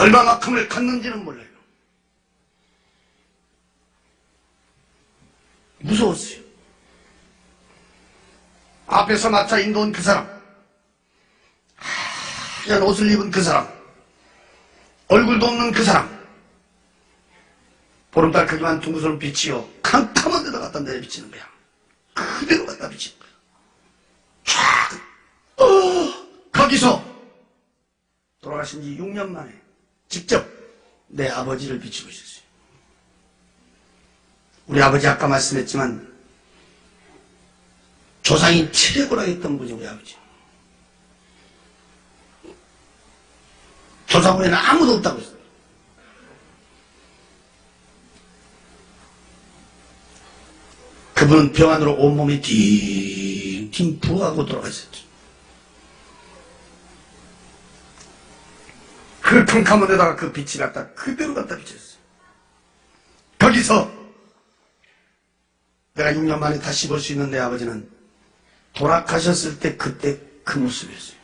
얼마나 큼을 갔는지는 몰라요. 무서웠어요. 앞에서 마차 인도온 그 사람, 하얀 옷을 입은 그 사람, 얼굴도 없는 그 사람, 보름달 크기만 둥그스런 빛이요 캄캄한 데다 갖다 내비치는 거야. 그대로 갖다 비치는 거야. 쫙 거기서 돌아가신 지 6년 만에 직접 내 아버지를 비추고 있었어요. 우리 아버지 아까 말씀했지만 조상이 최고라 했던 분이 우리 아버지. 조상 후에는 아무도 없다고 했어요. 그분은 병안으로 온몸이 팅팅 부어가고 돌아가셨죠. 그 캄캄한 데다가 그 빛이 갖다 그대로 갖다 비쳤어요. 거기서 내가 6년 만에 다시 볼 수 있는 내 아버지는 돌아가셨을 때 그때 그 모습이었어요.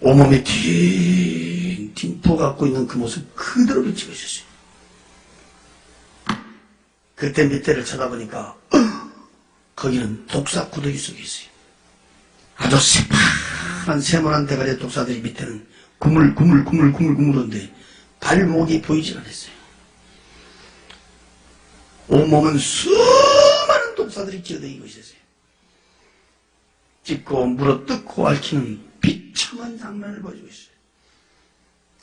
온몸이 팅팅 부어갖고 있는 그 모습 그대로 비치고 있었어요. 그때 밑에를 쳐다보니까 거기는 독사 구더기 속에 있어요. 아주 새파란 세모난 대가리의 독사들이 밑에는 구물구물구물구물구물한데 발목이 보이질 않았어요. 온몸은 수많은 독사들이 기어다니고 있었어요. 찢고 물어뜯고 앓히는 비참한 장면을 보여주고 있어요.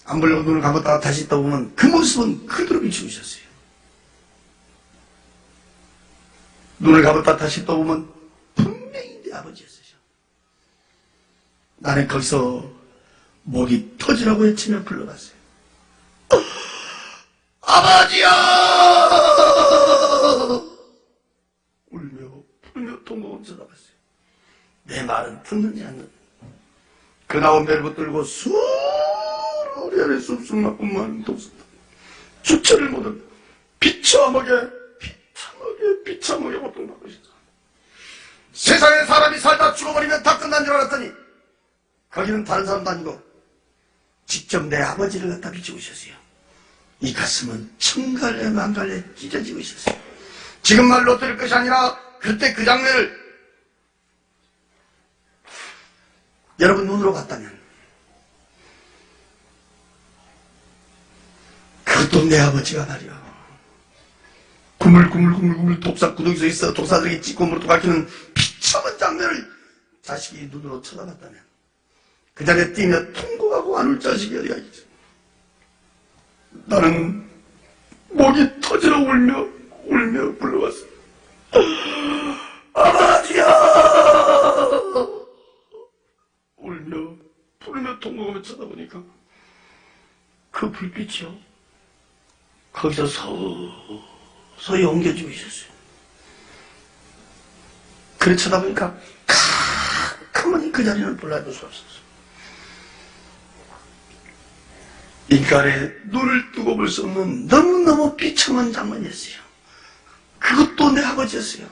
안 보려고 눈을 감았다가 다시 떠보면 그 모습은 그대로 비추고 있었어요. 눈을 감았다 다시 떠보면 분명히 내 아버지였어요. 나는 거기서 목이 터지라고 외치며 불러봤어요. 아버지야! 울며 풀며 통곡을 쳐다봤어요. 내 말은 듣는지 안 듣는지. 그 나온 배를 붙들고 수월히 아래 쑥쑥 맞고 많은 독사들 주체를 못하고 비참하게 고통받고 있었어. 세상에 사람이 살다 죽어버리면 다 끝난 줄 알았더니 거기는 다른 사람도 아니고 직접 내 아버지를 갖다 비추고 있었어요. 이 가슴은 천갈래 만갈래 찢어지고 있었어요. 지금 말로 들을 것이 아니라 그때 그 장면을 여러분 눈으로 봤다면 그것도 내 아버지가 말이야. 구물구물구물구물 독사 구덩이에 있어 독사들이 찢고 물고 앓히는 비참한 장면을 자식이 눈으로 쳐다봤다면 그 자리에 뛰며 통곡하고 안 울 자식이 어디가 있어. 나는 목이 터지러 울며 불러왔어. 아버지야! 울며 부르며 통곡하며 쳐다보니까 그 불빛이요 거기서 서서히 옮겨지고 있었어요. 그래 쳐다보니까 가만히 그 자리를 몰라볼 수 없었어요. 인간의 눈을 뜨고 볼 수 없는 너무너무 비참한 장면이었어요. 그것도 내 아버지였어요.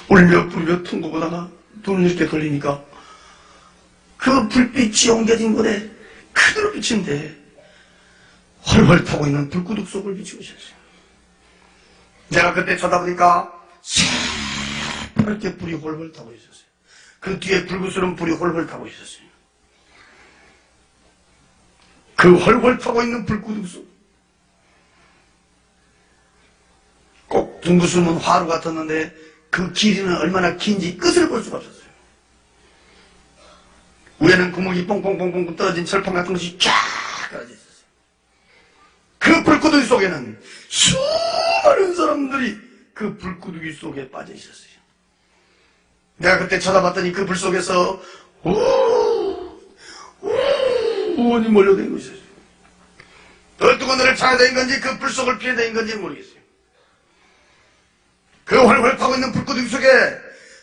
울며 부르며 통곡하다가 눈을 이렇게 돌리니까 그 불빛이 옮겨진 곳에 그대로 비치는데 훨훨 타고 있는 불구둑 속을 비추고 있었어요. 내가 그때 쳐다보니까 새파랗게 불이 훨훨 타고 있었어요. 그 뒤에 불구스러운 불이 훨훨 타고 있었어요. 그 훨훨 타고 있는 불구둑 속 꼭 둥그스름은 화로 같았는데 그 길이는 얼마나 긴지 끝을 볼 수가 없었어요. 위에는 구멍이 뽕뽕뽕뽕 떨어진 철판 같은 것이 쫙 떨어져 있었어요. 그 불구덩이 속에는 수많은 사람들이 그 불구덩이 속에 빠져 있었어요. 내가 그때 쳐다봤더니 그 불 속에서 우원이 몰려다니고 있었어요. 얼뜨고 너를 찾아다닌 건지 그 불 속을 피해다닌 건지 모르겠어요. 그 훨훨 타고 있는 불구덩이 속에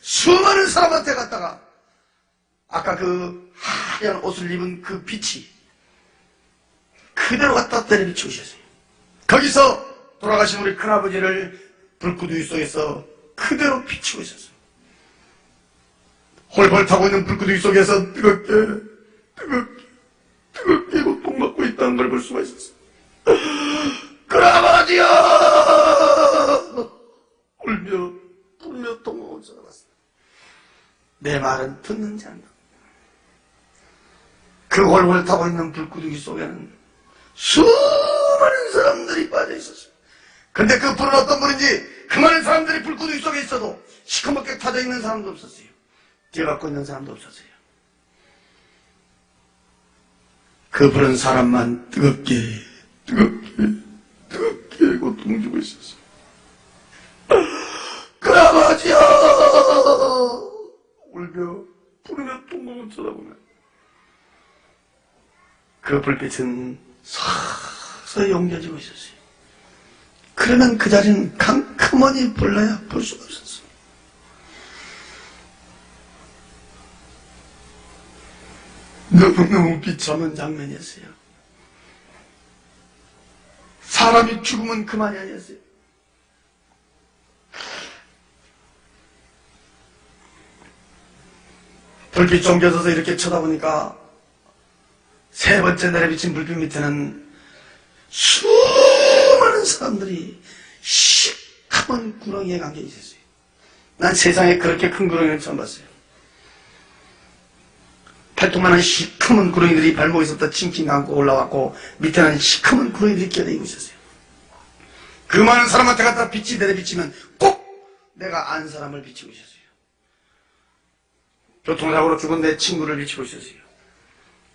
수많은 사람한테 갔다가 아까 그 하얀 옷을 입은 그 빛이 그대로 갖다 때려 비추고 있었어요. 거기서 돌아가신 우리 큰아버지를 불구덩이 속에서 그대로 비추고 있었어요. 훨훨 타고 있는 불구덩이 속에서 뜨겁게 뜨겁게 고통받고 있다는 걸 볼 수가 있었어요. 그라바지여! 울며 불며 통곡을 쳐다봤어요. 내 말은 듣는지 않나. 그 홀홀 타고 있는 불구덩이 속에는 수많은 사람들이 빠져 있었어요. 근데 그 불은 어떤 불인지 그 많은 사람들이 불구덩이 속에 있어도 시커멓게 타져 있는 사람도 없었어요. 뛰어갖고 있는 사람도 없었어요. 그 불은 사람만 뜨겁게 고통 주고 있었어요. 그 아버지여! 울며 부르며 통곡을 쳐다보면 그 불빛은 서서히 옮겨지고 있었어요. 그러면 그 자리는 캄캄하니 볼래야 볼 수가 없었어요. 너무너무 비참한 장면이었어요. 사람이 죽으면 그만이 아니었어요. 불빛 옮겨져서 이렇게 쳐다보니까 세 번째 내려비친 불빛 밑에는 수많은 사람들이 시커먼 구렁이에 감겨 있었어요. 난 세상에 그렇게 큰 구렁이는 처음 봤어요. 팔뚝만한 시커먼 구렁이들이 발목에서부터 칭칭 감고 올라왔고 밑에는 시커먼 구렁이들이 끼어다니고 있었어요. 그 많은 사람한테 갖다 빛이 내려비치면 꼭 내가 안 사람을 비치고 있었어요. 교통사고로 죽은 내 친구를 비치고 있었어요.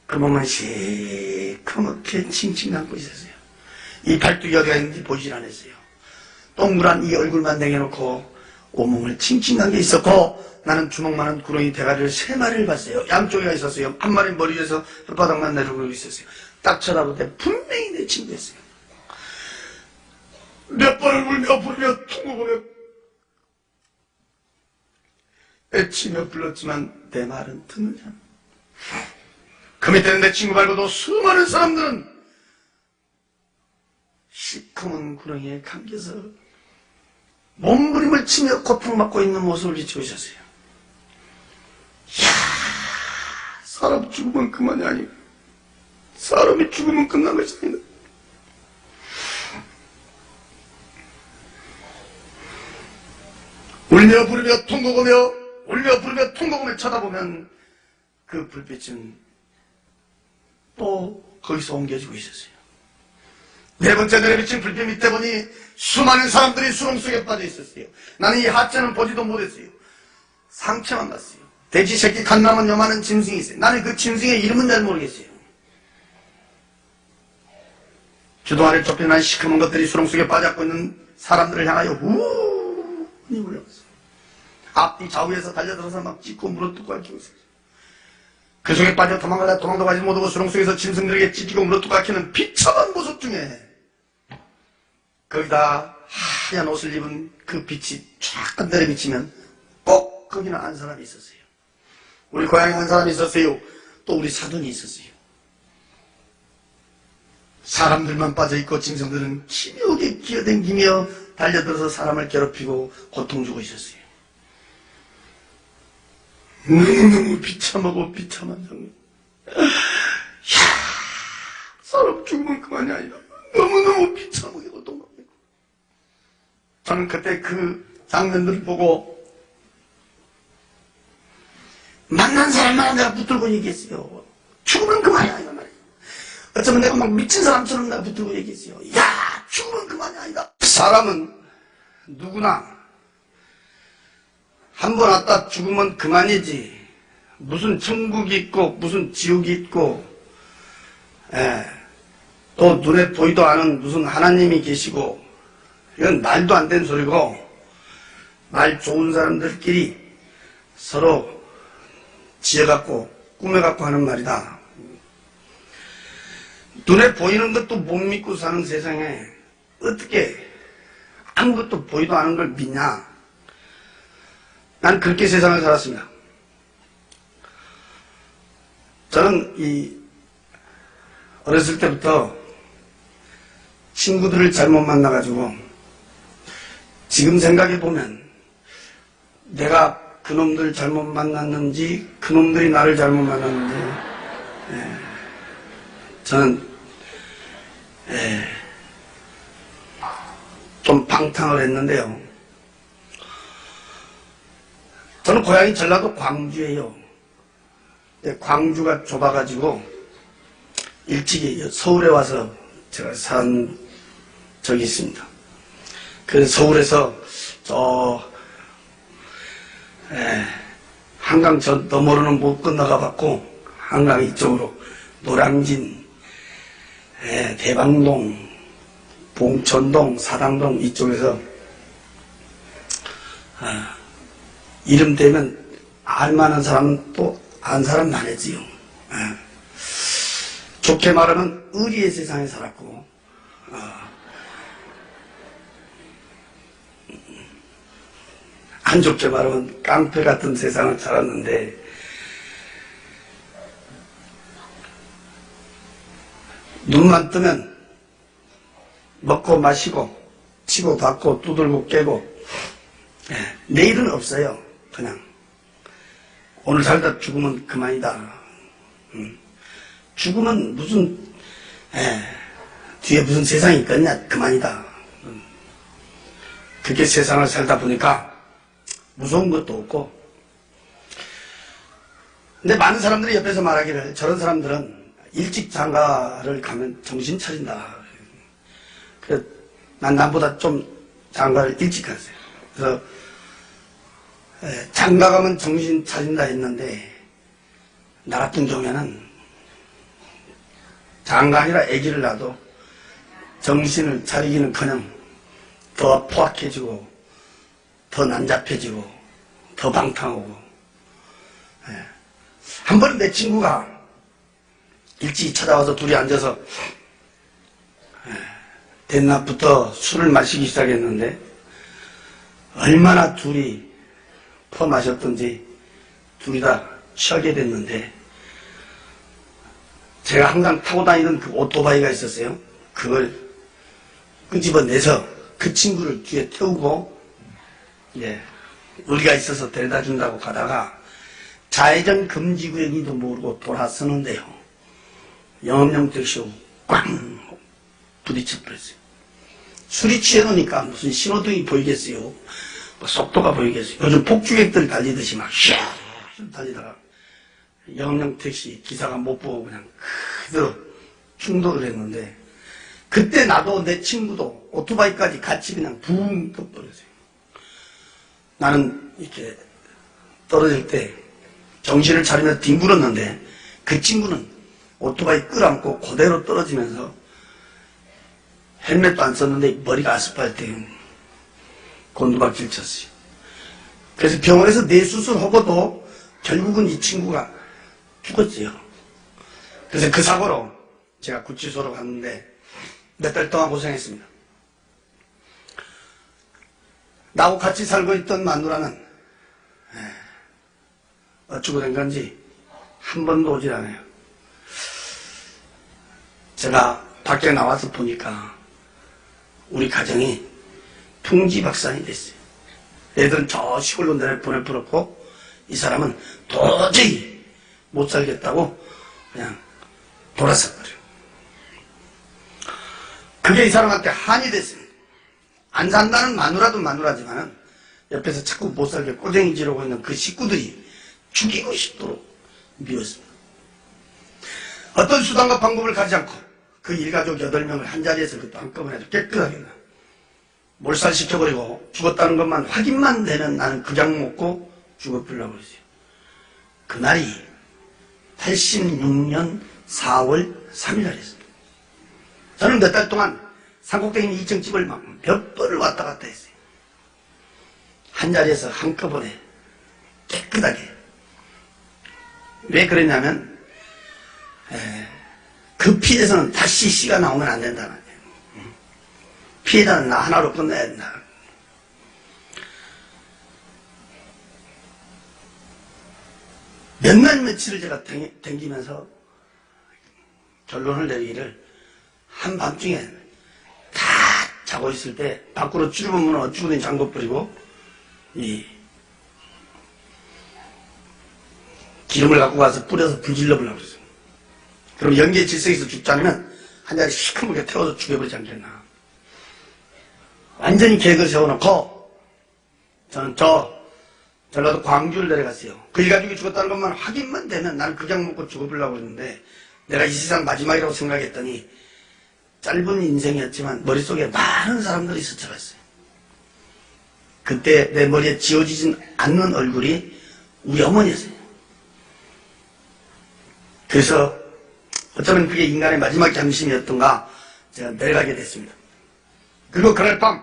그 몸은 시커멓게 칭칭 감고 있었어요. 이 팔뚝이 어디가 있는지 보질 않았어요. 동그란 이 얼굴만 내려놓고 온몸을 칭칭 감겨 있었고 나는 주먹만한 구렁이 대가리를 3마리를 봤어요. 양쪽에가 있었어요. 한 마리 머리 위에서 혓바닥만 내려오고 있었어요. 딱 쳐다보는데 분명히 내 친구였어요. 몇 번을 울며 부르며 통곡하며 애치며 불렀지만 내 말은 듣느냐. 그 밑에는 내 친구 말고도 수많은 사람들은 시커먼 구렁이에 감겨서 몸부림을 치며 고통받고 있는 모습을 비추고 있었어요. 이야, 사람 죽으면 그만이 아니고 사람이 죽으면 끝난 것이 아니다. 울며 부르며 통곡하며 쳐다보면 그 불빛은 또 거기서 옮겨지고 있었어요. 네 번째 내려비친 불빛 밑에 보니 수많은 사람들이 수렁 속에 빠져 있었어요. 나는 이 하체는 보지도 못했어요. 상체만 봤어요. 돼지 새끼 간 남은 요만한 짐승이 있어요. 나는 그 짐승의 이름은 잘 모르겠어요. 주도 아래 좁혀난 시커먼 것들이 수렁 속에 빠져있고 있는 사람들을 향하여 우니 물려갔어요. 앞뒤 좌우에서 달려들어서 막 찢고 물어뜯고 앓히고 있어요. 그 속에 빠져 도망도 가지 못하고 수렁 속에서 짐승들에게 찢기고 물어뜯고 앓히는 비참한 모습 중에 거기다 하얀 옷을 입은 그 빛이 쫙 내려비치면 꼭 거기는 한 사람이 있었어요. 우리 고향에 한 사람이 있었어요. 또 우리 사돈이 있었어요. 사람들만 빠져있고 짐승들은 기묘하게 기어댕기며 달려들어서 사람을 괴롭히고 고통 주고 있었어요. 너무너무 비참하고 비참한 장면. 이야, 사람 죽으면 그만이 아니다. 너무너무 비참하게 고통받고 있고. 저는 그때 그 장면들을 보고 만난 사람마다 내가 붙들고 얘기했어요. 죽으면 그만이 아니다 말이에요. 어쩌면 내가 막 미친 사람처럼 내가 붙들고 얘기했어요. 야, 죽으면 그만이 아니다. 사람은 누구나 한 번 왔다 죽으면 그만이지. 무슨 천국이 있고 무슨 지옥이 있고 또 눈에 보이도 않은 무슨 하나님이 계시고 이건 말도 안 되는 소리고 말 좋은 사람들끼리 서로 지어갖고 꾸며갖고 하는 말이다. 눈에 보이는 것도 못 믿고 사는 세상에 어떻게 아무것도 보이도 않은 걸 믿냐. 난 그렇게 세상을 살았습니다. 저는 어렸을 때부터 친구들을 잘못 만나가지고 지금 생각해보면 내가 그놈들 잘못 만났는지 그놈들이 나를 잘못 만났는지 저는 좀 방탕을 했는데요. 저는 고향이 전라도 광주예요. 광주가 좁아가지고 일찍이 서울에 와서 제가 산 적이 있습니다. 그래서 서울에서 한강 저 너머로는 못 건너가 봤고, 한강 이쪽으로 노량진, 대방동, 봉천동, 사당동 이쪽에서 이름 되면 알만한 사람은 또 안 사람 많았지요. 좋게 말하면 의리의 세상에 살았고, 안 좋게 말하면 깡패 같은 세상을 살았는데, 눈만 뜨면 먹고 마시고 치고 받고 두들고 깨고, 내일은 없어요. 그냥 오늘 살다 죽으면 그만이다. 죽으면 무슨 뒤에 무슨 세상이 있겠냐, 그만이다. 그렇게 세상을 살다 보니까 무서운 것도 없고, 근데 많은 사람들이 옆에서 말하기를 저런 사람들은 일찍 장가를 가면 정신 차린다. 그래서 난 남보다 좀 장가를 일찍 갔어요. 그래서 장가 가면 정신 차린다 했는데, 나 같은 경우에는 장가 아니라 아기를 낳아도 정신을 차리기는커녕 더 포악해지고 더 난잡해지고 더 방탕하고. 한 번은 내 친구가 일찍 찾아와서 둘이 앉아서 대낮부터 술을 마시기 시작했는데, 얼마나 둘이 퍼마셨던지 둘이 다 취하게 됐는데, 제가 항상 타고 다니던 그 오토바이가 있었어요. 그걸 끄집어내서 그 친구를 뒤에 태우고, 우리가 있어서 데려다 준다고 가다가 좌회전 금지구역인지도 모르고 돌아서는데요, 영업용 택시하고 꽝 부딪혀 버렸어요. 술이 취해놓으니까 무슨 신호등이 보이겠어요? 뭐 속도가 보이겠어요? 요즘 폭주객들 달리듯이 막 슉 달리다가 영업용 택시 기사가 못 보고 그냥 그대로 충돌을 했는데, 그때 나도 내 친구도 오토바이까지 같이 그냥 붕 떠버렸어요. 나는 이렇게 떨어질 때 정신을 차리면서 뒹굴었는데, 그 친구는 오토바이 끌어안고 그대로 떨어지면서 헬멧도 안 썼는데 머리가 아스팔트에 곤두박질 쳤어요. 그래서 병원에서 뇌수술하고도 결국은 이 친구가 죽었지요. 그래서 그 사고로 제가 구치소로 갔는데 몇 달 동안 고생했습니다. 나하고 같이 살고 있던 마누라는 어쩌고 된 건지 한 번도 오질 않아요. 제가 밖에 나와서 보니까 우리 가정이 풍지박산이 됐어요. 애들은 저 시골로 보내버렸고, 이 사람은 도저히 못 살겠다고 그냥 돌아서 버려요. 그게 이 사람한테 한이 됐어요. 안 산다는 마누라도 마누라지만은 옆에서 자꾸 못 살게 꼬쟁이 지르고 있는 그 식구들이 죽이고 싶도록 미웠습니다. 어떤 수단과 방법을 가지 않고 그 일가족 8명을 한 자리에서 그것도 한꺼번에 아주 깨끗하게 몰살시켜버리고 죽었다는 것만 확인만 되면 나는 그냥 먹고 죽어버리려고 그랬어요. 그날이 86년 4월 3일 날이었습니다. 저는 몇 달 동안 산꼭대기 2층 집을 막 몇 번을 왔다 갔다 했어요. 한 자리에서 한꺼번에 깨끗하게. 왜 그랬냐면 그 피해에서는 다시 씨가 나오면 안 된다는 거예요. 피해자는 나 하나로 끝내야 된다. 몇 날 며칠을 제가 댕기면서 결론을 내리기를, 한밤중에 다 자고 있을 때 밖으로 쭈르면 어쭈구니 잠궈버리고 이 기름을 갖고 가서 뿌려서 불 질러보려고 그랬어요. 그럼 영계 질서에서 죽지 않으면 한 자리 시커멓게 태워서 죽여버리지 않겠나. 완전히 계획을 세워놓고 저는 전라도 광주를 내려갔어요. 그 일가족이 죽었다는 것만 확인만 되면 나는 그냥 먹고 죽어보려고 했는데 내가 이 세상 마지막이라고 생각했더니 짧은 인생이었지만 머릿속에 많은 사람들이 스쳐갔어요. 그때 내 머리에 지워지진 않는 얼굴이 우리 어머니였어요. 그래서 어쩌면 그게 인간의 마지막 잠심이었던가 제가 내려가게 됐습니다. 그리고 그날 밤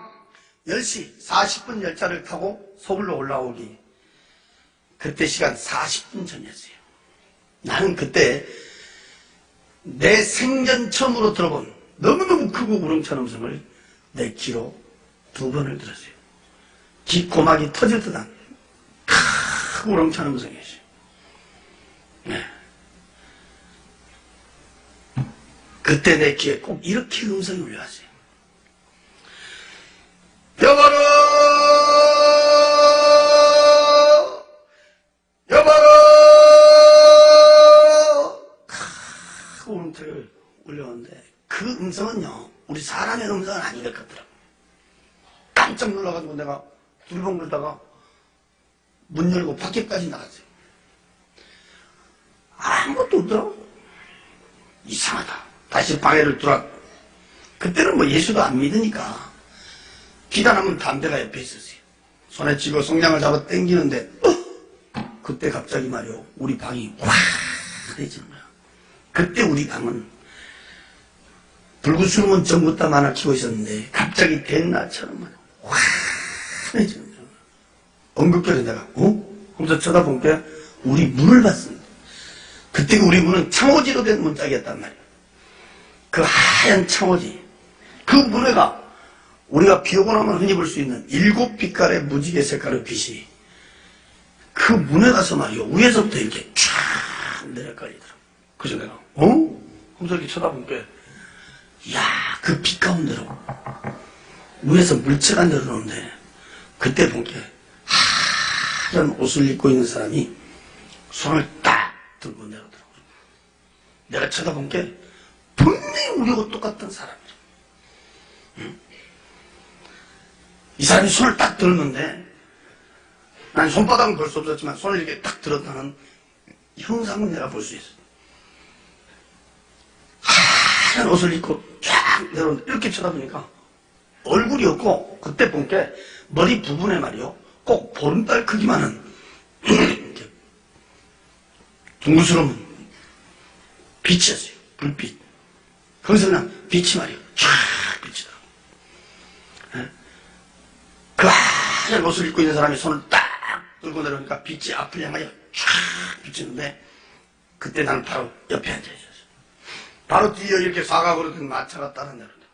10시 40분 열차를 타고 서울로 올라오기 그때 시간 40분 전이었어요. 나는 그때 내 생전 처음으로 들어본 너무너무 크고 우렁찬 음성을 내 귀로 2번을 들었어요. 귓고막이 터질 듯한 크고 우렁찬 음성이었어요. 네. 그때 내 귀에 꼭 이렇게 음성이 울려왔어요. 여보로! 여보로! 크고 울음소리를 울려오는데 그 음성은요 우리 사람의 음성은 아닌 것 같더라고요. 깜짝 놀라가지고 내가 둘벙 불다가 문 열고 밖에까지 나갔어요. 아무것도 없더라고요. 이상하다. 다시 방에를 들어왔고 그때는 뭐 예수도 안 믿으니까 기다나면 담배가 옆에 있었어요. 손에 쥐고 성냥을 잡아 당기는데 그때 갑자기 말이요 우리 방이 화해지는 거야. 그때 우리 방은 불구수름은 전부 다 만화 키고 있었는데 갑자기 대낮처럼 화해지는 거야. 엉겁결에 내가 하면서 쳐다본 게 우리 문을 봤습니다. 그때 우리 문은 창호지로 된 문짝이었단 말이에요. 그 하얀 창호지 그 문에가 우리가 비 오고 나면 흔히 볼 수 있는 7빛깔의 무지개 색깔의 빛이 그 문에 가서 말이요 위에서부터 이렇게 쫙 내려깔리더라고. 그래서 내가 하면서 이렇게 쳐다본 게 야, 그 빛 가운데로 위에서 물체가 내려오는데 그때 본 게 하얀 옷을 입고 있는 사람이 손을 딱 들고 내려오더라고요. 내가 쳐다본 게 분명히 우리하고 똑같은 사람이죠. 이 사람이 손을 딱 들었는데 난 손바닥은 볼 수 없었지만 손을 이렇게 딱 들었다는 형상은 내가 볼 수 있어요. 하얀 옷을 입고 쫙 내려오는데 이렇게 쳐다보니까 얼굴이 없고 그때 본 게 머리 부분에 말이요 꼭 보름달 크기만한 이렇게 둥그스러운 빛이었어요. 불빛. 거기서 그냥 빛이 말이요 쫙 비치더라고요. 그 하얀 옷을 입고 있는 사람이 손을 딱 들고 내려오니까 빛이 앞을 향하여 쫙 비치는데 그때 나는 바로 옆에 앉아 있었어요. 바로 뒤에 이렇게 사각으로 된 마차가 따라 내려온다.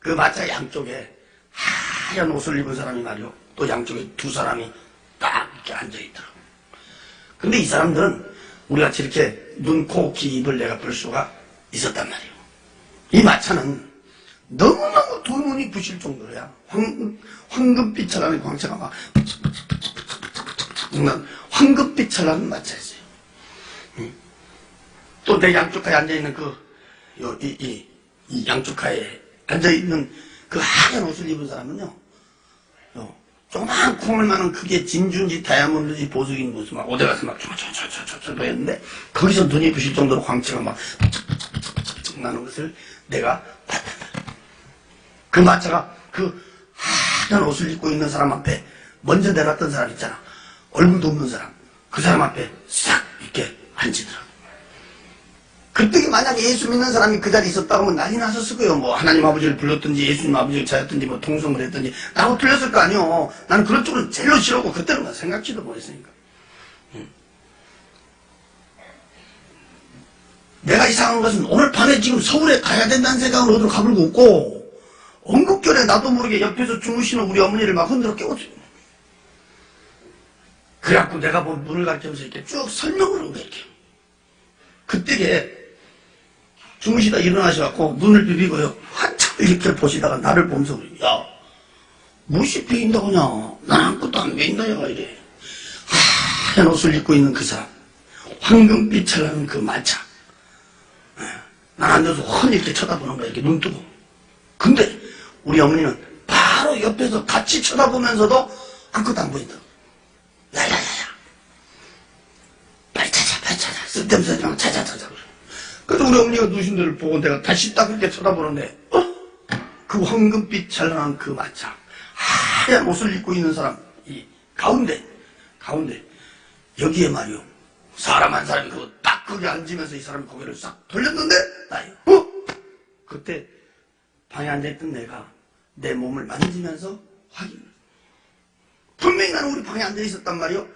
그 마차 양쪽에 하얀 옷을 입은 사람이 말이요 또 양쪽에 2 사람이 딱 이렇게 앉아 있더라고요. 근데 이 사람들은 우리같이 이렇게 눈, 코, 귀, 입을 내가 볼 수가 있었단 말이에요. 이 마차는 너무너무 두 눈이 부실 정도로야 황금빛을 광채가 막 황금빛을 하는 마차였어요. 또 내 양쪽가에 앉아있는 이 양쪽가에 앉아있는 그 하얀 옷을 입은 사람은요 조그만 콩알만한 크게 진주인지 다이아몬드인지 보석인 무슨 막 어디 가서 막 촤촤촤촤촤 보였는데 거기서 눈이 부실 정도로 광채가 막 팍팍팍팍 나는 것을 내가 봤단 말이야. 그 마차가 그 하얀 옷을 입고 있는 사람 앞에 먼저 내려왔던 사람 있잖아. 얼굴도 없는 사람. 그 사람 앞에 싹 이렇게 앉히더라고. 그때 만약에 예수 믿는 사람이 그 자리에 있었다고 하면 난리 났었을 거예요. 뭐 하나님 아버지를 불렀든지 예수님 아버지를 찾았든지 뭐 통성을 했든지 나하고 틀렸을 거 아니에요. 나는 그런 쪽은 제일로 싫었고 그때는 생각지도 못했으니까. 내가 이상한 것은 오늘 밤에 지금 서울에 가야 된다는 생각은 어디로 가불고 없고 엉겁결에 나도 모르게 옆에서 주무시는 우리 어머니를 막 흔들어 깨웠어요. 그래갖고 내가 뭐 문을 가리키면서 이렇게 쭉 설명을 한 거야. 이렇게. 그때에 주무시다 일어나셔갖고 눈을 비비고요. 한참 이렇게 보시다가 나를 보면서 그래요. 야, 무엇이 비인다고 하냐. 난 아무것도 안 비인다 얘가 이래. 하얀 옷을 입고 있는 그 사람. 황금빛을 하는 그 마차. 난 앉아서 훤히 이렇게 쳐다보는 거야. 이렇게 눈 뜨고. 근데 우리 어머니는 바로 옆에서 같이 쳐다보면서도 아무것도 안 보인다고. 야야야야. 빨리 찾아. 쓸데없는 소리 찾아. 그래서 우리 어머니가 누신 데를 보고 내가 다시 딱 이렇게 쳐다보는데, 그 황금빛 찬란한 그 마차, 하얀 옷을 입고 있는 사람, 이 가운데, 여기에 말이요. 사람 한 사람이 딱 거기 앉으면서 이 사람이 고개를 싹 돌렸는데, 나요. 그때 방에 앉아있던 내가 내 몸을 만지면서 확인을. 분명히 나는 우리 방에 앉아있었단 말이요.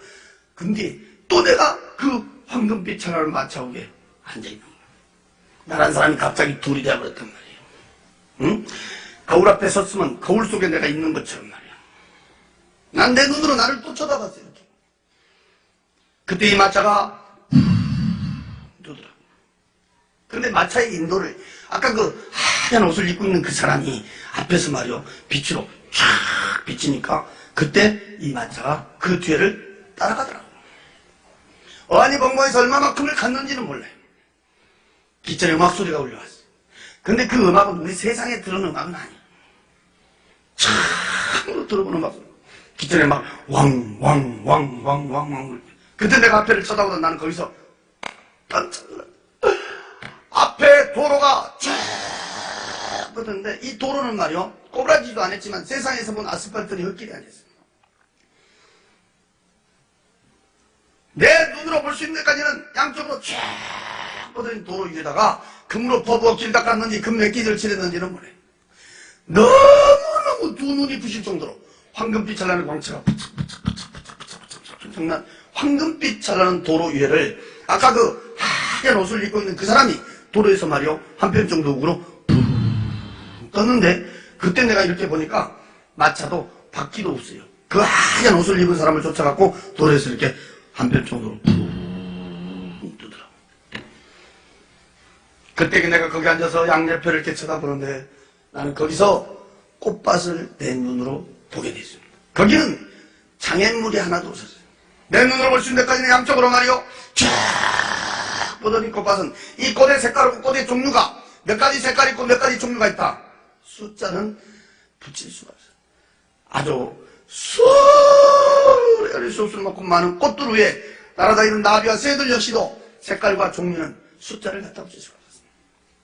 근데 또 내가 그 황금빛 찬란한 마차 위에 앉아있는 거야. 나란 사람이 갑자기 둘이 되어버렸단 말이에요. 응? 거울 앞에 섰으면 거울 속에 내가 있는 것처럼 말이야. 난 내 눈으로 나를 또 쳐다봤어요. 이렇게. 그때 이 마차가 뜨더라고. 근데 마차의 인도를 아까 그 하얀 옷을 입고 있는 그 사람이 앞에서 말이요 빛으로 쫙 비치니까 그때 이 마차가 그 뒤를 따라가더라고. 어안이벙벙해서 얼마만큼을 갔는지는 몰라요. 기차에 음악 소리가 울려왔어요. 근데 그 음악은 우리 세상에 들은 음악은 아니에요. 참으로 들어보는 음악 소리. 기차에 막 왕. 그때 내가 앞에를 쳐다보다 나는 거기서 깜짝 놀랐어. 앞에 도로가 쫙 뻗었는데 이 도로는 말이요. 꼬부라지도 안 했지만 세상에서 본 아스팔트는 흙길이 아니었어요. 내 눈으로 볼 수 있는 데까지는 양쪽으로 쫙 뻗어진 도로 위에다가 금으로 버벅 길 닦았는지 금 몇 기를 칠했는지는 모르겠어요. 너무너무 두 눈이 부실 정도로 황금빛 찬란한 광채가 장난 황금빛 찬란한 도로 위에를 아까 그 하얀 옷을 입고 있는 그 사람이 도로에서 말이요 한편 정도로 떴는데 그때 내가 이렇게 보니까 마차도 바퀴도 없어요. 그 하얀 옷을 입은 사람을 쫓아갖고 도로에서 이렇게 한편 정도로 뜨더라고. 그때 내가 거기 앉아서 양옆에를 이렇게 쳐다보는데 나는 거기서 꽃밭을 내 눈으로 보게 됐습니다. 거기는 장애물이 하나도 없었어요. 내 눈으로 볼 수 있는 데까지는 양쪽으로 말이요 쫙 뻗어진 꽃밭은 이 꽃의 색깔과 꽃의 종류가 몇 가지 색깔이 있고 몇 가지 종류가 있다. 숫자는 붙일 수가 없어요. 아주 수레를 쏠 만큼 많은 꽃들 위에 날아다니는 나비와 새들 역시도 색깔과 종류는 숫자를 갖다 붙일 수가 없습니다.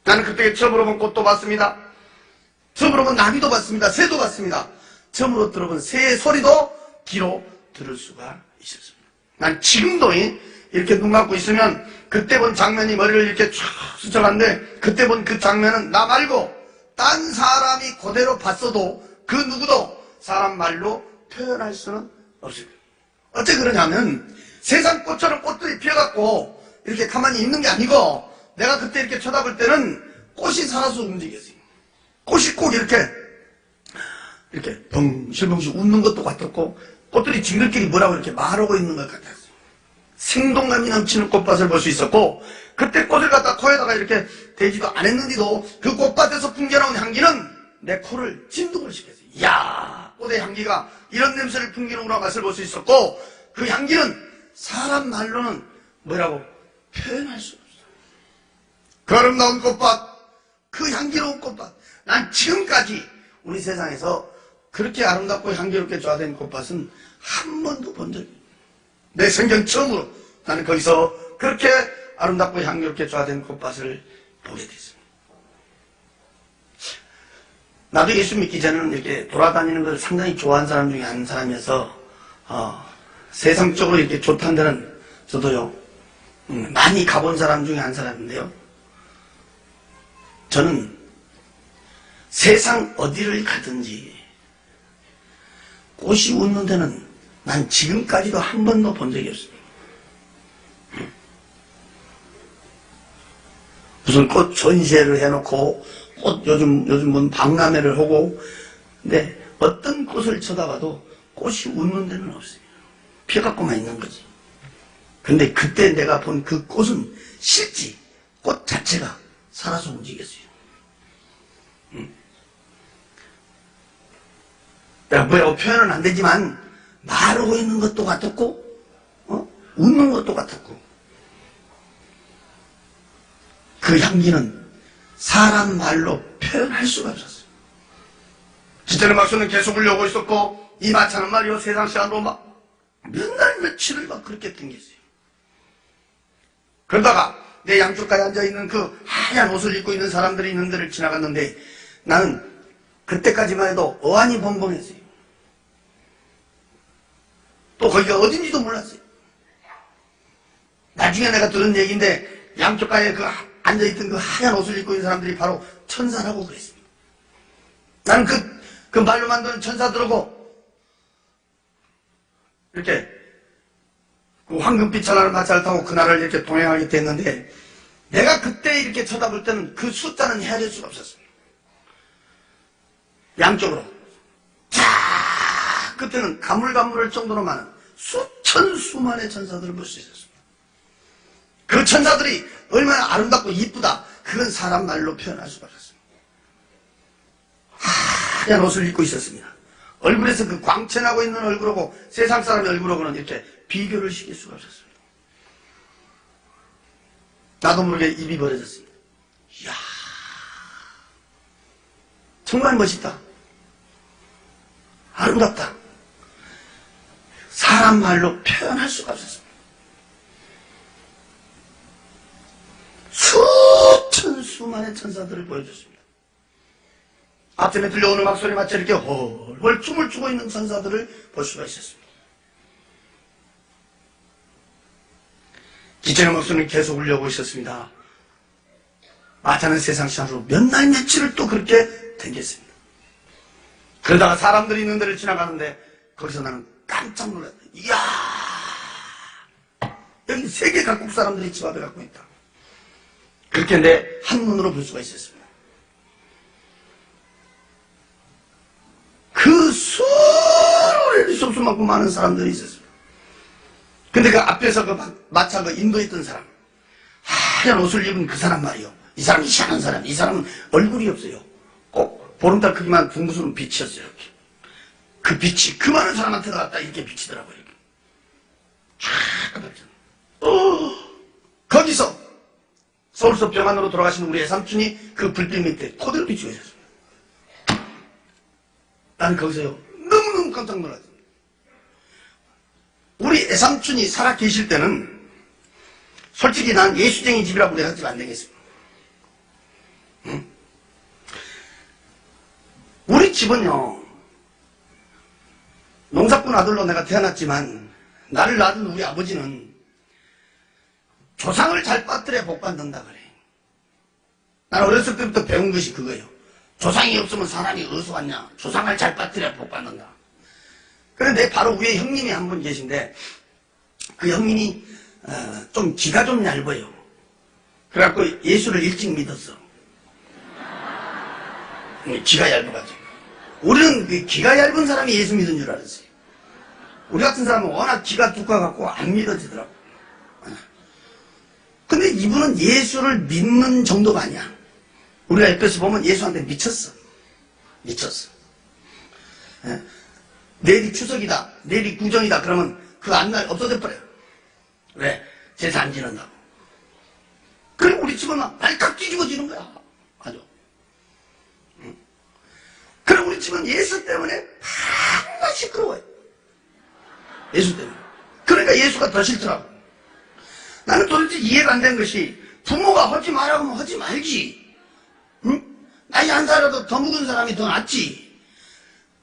나는 그때 처음으로 본 꽃도 봤습니다. 처음으로 본 나비도 봤습니다. 새도 봤습니다. 처음으로 들어본 새의 소리도 귀로 들을 수가 있었습니다. 난 지금도 이렇게 눈 감고 있으면 그때 본 장면이 머리를 이렇게 쫙 스쳐갔는데 그때 본 그 장면은 나 말고 딴 사람이 그대로 봤어도 그 누구도 사람 말로 표현할 수는 없어요. 어째 그러냐면 세상 꽃처럼 꽃들이 피어갖고 이렇게 가만히 있는 게 아니고 내가 그때 이렇게 쳐다볼 때는 꽃이 살아서 움직였어요. 꽃이 꼭 이렇게 벙실벙실 웃는 것도 같았고 꽃들이 징글끼리 뭐라고 이렇게 말하고 있는 것 같았어요. 생동감이 넘치는 꽃밭을 볼 수 있었고 그때 꽃을 갖다 코에다가 이렇게 대지도 안 했는데도 그 꽃밭에서 풍겨나온 향기는 내 코를 진동을 시켰어요. 이야 꽃의 향기가 이런 냄새를 풍기는구나 맛을 볼 수 있었고 그 향기는 사람 말로는 뭐라고 표현할 수 없어요. 그 아름다운 꽃밭, 그 향기로운 꽃밭 난 지금까지 우리 세상에서 그렇게 아름답고 향기롭게 조화된 꽃밭은 한 번도 본 적이 없어요. 내 생전 처음으로 나는 거기서 그렇게 아름답고 향기롭게 조화된 꽃밭을 보게 됐습니다. 나도 예수 믿기 전에는 이렇게 돌아다니는 걸 상당히 좋아하는 사람 중에 한 사람이어서 세상적으로 이렇게 좋다는 데는 저도요 많이 가본 사람 중에 한 사람인데요. 저는 세상 어디를 가든지 꽃이 웃는 데는 난 지금까지도 한 번도 본 적이 없습니다. 무슨 꽃 전시회를 해놓고 꽃 요즘 뭔 박람회를 하고 근데 어떤 꽃을 쳐다봐도 꽃이 웃는 데는 없어요. 피어갖고만 있는 거지. 근데 그때 내가 본 그 꽃은 실제 꽃 자체가 살아서 움직였어요. 내가 뭐라고 표현은 안 되지만 말하고 있는 것도 같았고 웃는 것도 같았고 그 향기는 사람 말로 표현할 수가 없었어요. 기존의 막수는 계속 울려오고 있었고, 이 마차는 말이요, 세상 시간으로 막 몇 날 며칠을 막 그렇게 땡겼어요. 그러다가 내 양쪽까지 앉아있는 그 하얀 옷을 입고 있는 사람들이 있는 데를 지나갔는데, 나는 그때까지만 해도 어안이 벙벙했어요. 또 거기가 어딘지도 몰랐어요. 나중에 내가 들은 얘기인데, 양쪽가에 그 앉아있던 그 하얀 옷을 입고 있는 사람들이 바로 천사라고 그랬습니다. 나는 그 말로 만드는 천사들하고 이렇게 그 황금빛 전하는 마차를 타고 그날을 이렇게 동행하게 됐는데, 내가 그때 이렇게 쳐다볼 때는 그 숫자는 헤아릴 수가 없었어요. 양쪽으로 쫙 끝에는 가물가물할 정도로 많은 수천 수만의 천사들을 볼 수 있었습니다. 그 천사들이 얼마나 아름답고 이쁘다, 그건 사람 말로 표현할 수가 없었습니다. 하얀 옷을 입고 있었습니다. 얼굴에서 그 광채나고 있는 얼굴하고 세상 사람의 얼굴하고는 이렇게 비교를 시킬 수가 없었습니다. 나도 모르게 입이 벌어졌습니다. 이야, 정말 멋있다, 아름답다. 사람 말로 표현할 수가 없었습니다. 수천 수만의 천사들을 보여줬습니다. 앞전에 들려오는 막소리 마치 이렇게 헐헐 춤을 추고 있는 천사들을 볼 수가 있었습니다. 기존의 목소리는 계속 울려오고 있었습니다. 마차는 세상 시간으로 몇 날 며칠을 또 그렇게 댕겼습니다. 그러다가 사람들이 있는 데를 지나가는데, 거기서 나는 깜짝 놀랐다. 이야, 여기 세계 각국 사람들이 집 앞에 갖고 있다. 그렇게 내 한눈으로 볼 수가 있었습니다. 그 수를 쏟을 만큼 많은 사람들이 있었습니다. 근데 그 앞에서 그 마차 그 인도에 있던 사람, 하얀 옷을 입은 그 사람 말이요, 이 사람이 희한한 사람. 이 사람은 얼굴이 없어요. 꼭 보름달 크기만 둥그스는 빛이었어요. 이렇게. 그 빛이 그 많은 사람한테 나갔다 이렇게 비치더라고요. 이렇게. 거기서 서울서 병안으로 돌아가신 우리 애삼촌이 그 불빛 밑에 코드를 비추고 있었습니다. 나는 거기서요, 너무너무 깜짝 놀랐습니다. 우리 애삼촌이 살아 계실 때는 솔직히 난 예수쟁이 집이라고 내가 집 안 되겠습니다. 응? 우리 집은요, 농사꾼 아들로 내가 태어났지만 나를 낳은 우리 아버지는 조상을 잘 빠뜨려 복 받는다 그래. 나는 어렸을 때부터 배운 것이 그거예요. 조상이 없으면 사람이 어디서 왔냐. 조상을 잘 빠뜨려 복 받는다. 그런데 바로 위에 형님이 한 분 계신데, 그 형님이 좀 기가 좀 얇아요. 그래갖고 예수를 일찍 믿었어. 기가 얇아가지고. 우리는 그 기가 얇은 사람이 예수 믿은 줄 알았어요. 우리 같은 사람은 워낙 기가 두꺼워갖고 안 믿어지더라고. 근데 이분은 예수를 믿는 정도가 아니야. 우리가 옆에서 보면 예수한테 미쳤어. 미쳤어. 내일이 추석이다, 내일이 구정이다 그러면 그 안날 없어져 버려요. 왜? 제사 안 지낸다고. 그리고 우리 집은 막 발칵 뒤집어지는 거야. 아주. 그리고 우리 집은 예수 때문에 항상 시끄러워요. 예수 때문에. 그러니까 예수가 더 싫더라고. 나는 도대체 이해가 안 되는 것이, 부모가 하지 말라고 하면 하지 말지. 응? 나이 한 살이라도 더 먹은 사람이 더 낫지.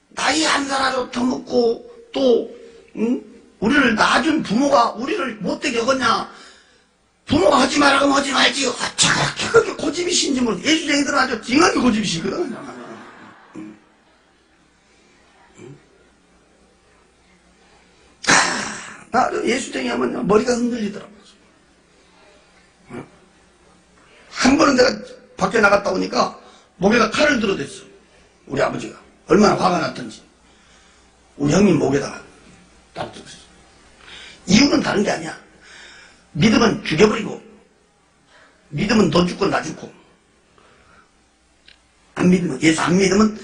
나이 한 살이라도 더 먹고 또 응? 우리를 낳아준 부모가 우리를 못되게 하겠냐. 부모가 하지 말라고 하면 하지 말지. 어떻게 그렇게 고집이신지 모르겠어. 예수쟁이들은 아주 징하게 고집이시거든. 나 예수쟁이 하면 머리가 흔들리더라고. 한 번은 내가 밖에 나갔다 오니까 목에다 칼을 들어댔어. 우리 아버지가. 얼마나 화가 났던지. 우리 형님 목에다가 딱 들었어. 이유는 다른 게 아니야. 믿으면 죽여버리고, 믿으면 너 죽고 나 죽고, 안 믿으면, 예수 안 믿으면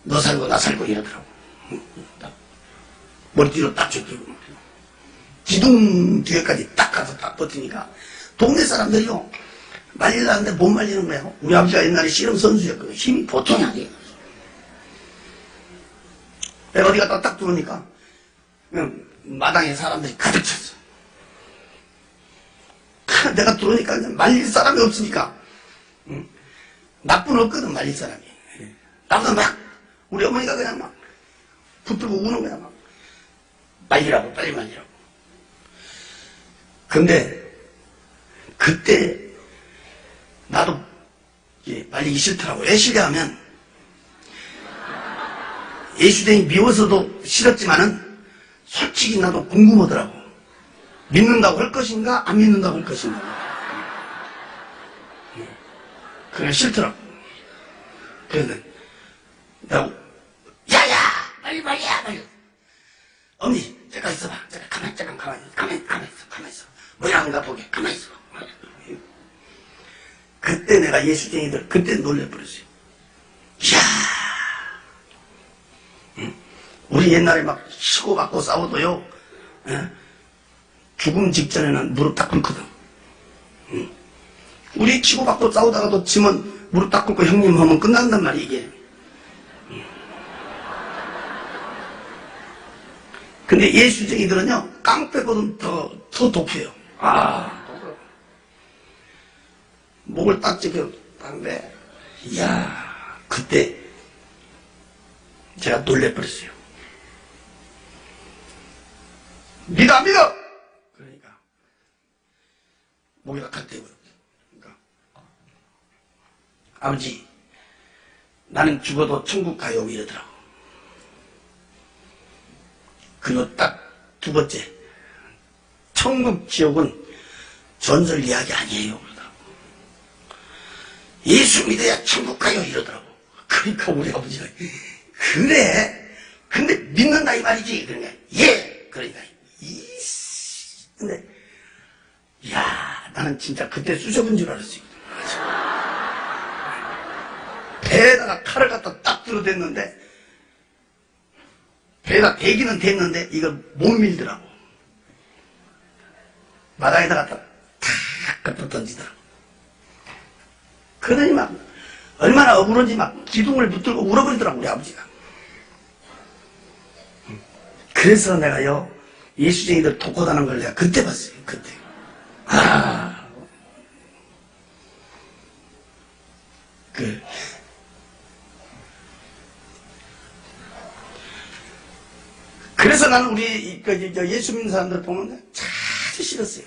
너 살고 나 살고 이러더라고. 머리 뒤로 딱 젖히고 기둥 뒤에까지 딱 가서 딱 버티니까 동네 사람들이요, 말리려는데 못 말리는 거야. 우리 아버지가 옛날에 씨름 선수였거든. 힘이 보통이 아니에요. 내가 어디 갔다 딱 들어오니까 그냥 마당에 사람들이 가득 찼어. 내가 들어오니까 그냥 말릴 사람이 없으니까 나쁜 없거든 말릴 사람이. 나보다 막 우리 어머니가 그냥 막 붙들고 우는 거야. 막 말리라고 빨리 말리라고. 근데 그때 나도 말리기 싫더라고. 왜 싫냐하면 예수쟁이 미워서도 싫었지만은 솔직히 나도 궁금하더라고. 믿는다고 할 것인가 안 믿는다고 할 것인가. 그냥 싫더라고. 그래서 내가 야야 빨리 말이야 빨리. 어머니 잠깐 있어봐. 잠깐 가만히 있어. 모양인가 보게 가만히 있어. 그때 내가 예수쟁이들 그때 놀래버렸어요. 이야, 우리 옛날에 막 치고받고 싸워도요, 죽음 직전에는 무릎 딱 꿇거든. 우리 치고받고 싸우다가도 지면 무릎 딱 꿇고 형님 하면 끝난단 말이야 이게. 근데 예수쟁이들은요 깡패보다 더 독해요. 목을 딱 찍었는데, 이야, 그때 제가 놀래버렸어요. 믿어, 안 믿어! 그러니까, 목에다 칼 대고요. 그러니까, 아버지, 나는 죽어도 천국 가요, 이러더라고. 그리고 딱 두 번째, 천국, 지옥은 전설 이야기 아니에요. 예수 믿어야 천국 가요 이러더라고. 그러니까 우리 아버지가 그래 근데 믿는다 이 말이지. 그러니까 예 그러니까 근데 야 나는 진짜 그때 쑤셔본 줄 알았어요. 배에다가 칼을 갖다 딱 들어댔는데 배가 대기는 됐는데 이걸 못 밀더라고. 마당에다가 탁 갖다 던지더라고. 그러니 막 얼마나 억울한지 막 기둥을 붙들고 울어버리더라고 우리 아버지가. 그래서 내가요 예수쟁이들 독하다는 걸 내가 그때 봤어요. 그때. 그래서 나는 우리 예수 믿는 사람들 보면 아주 싫었어요.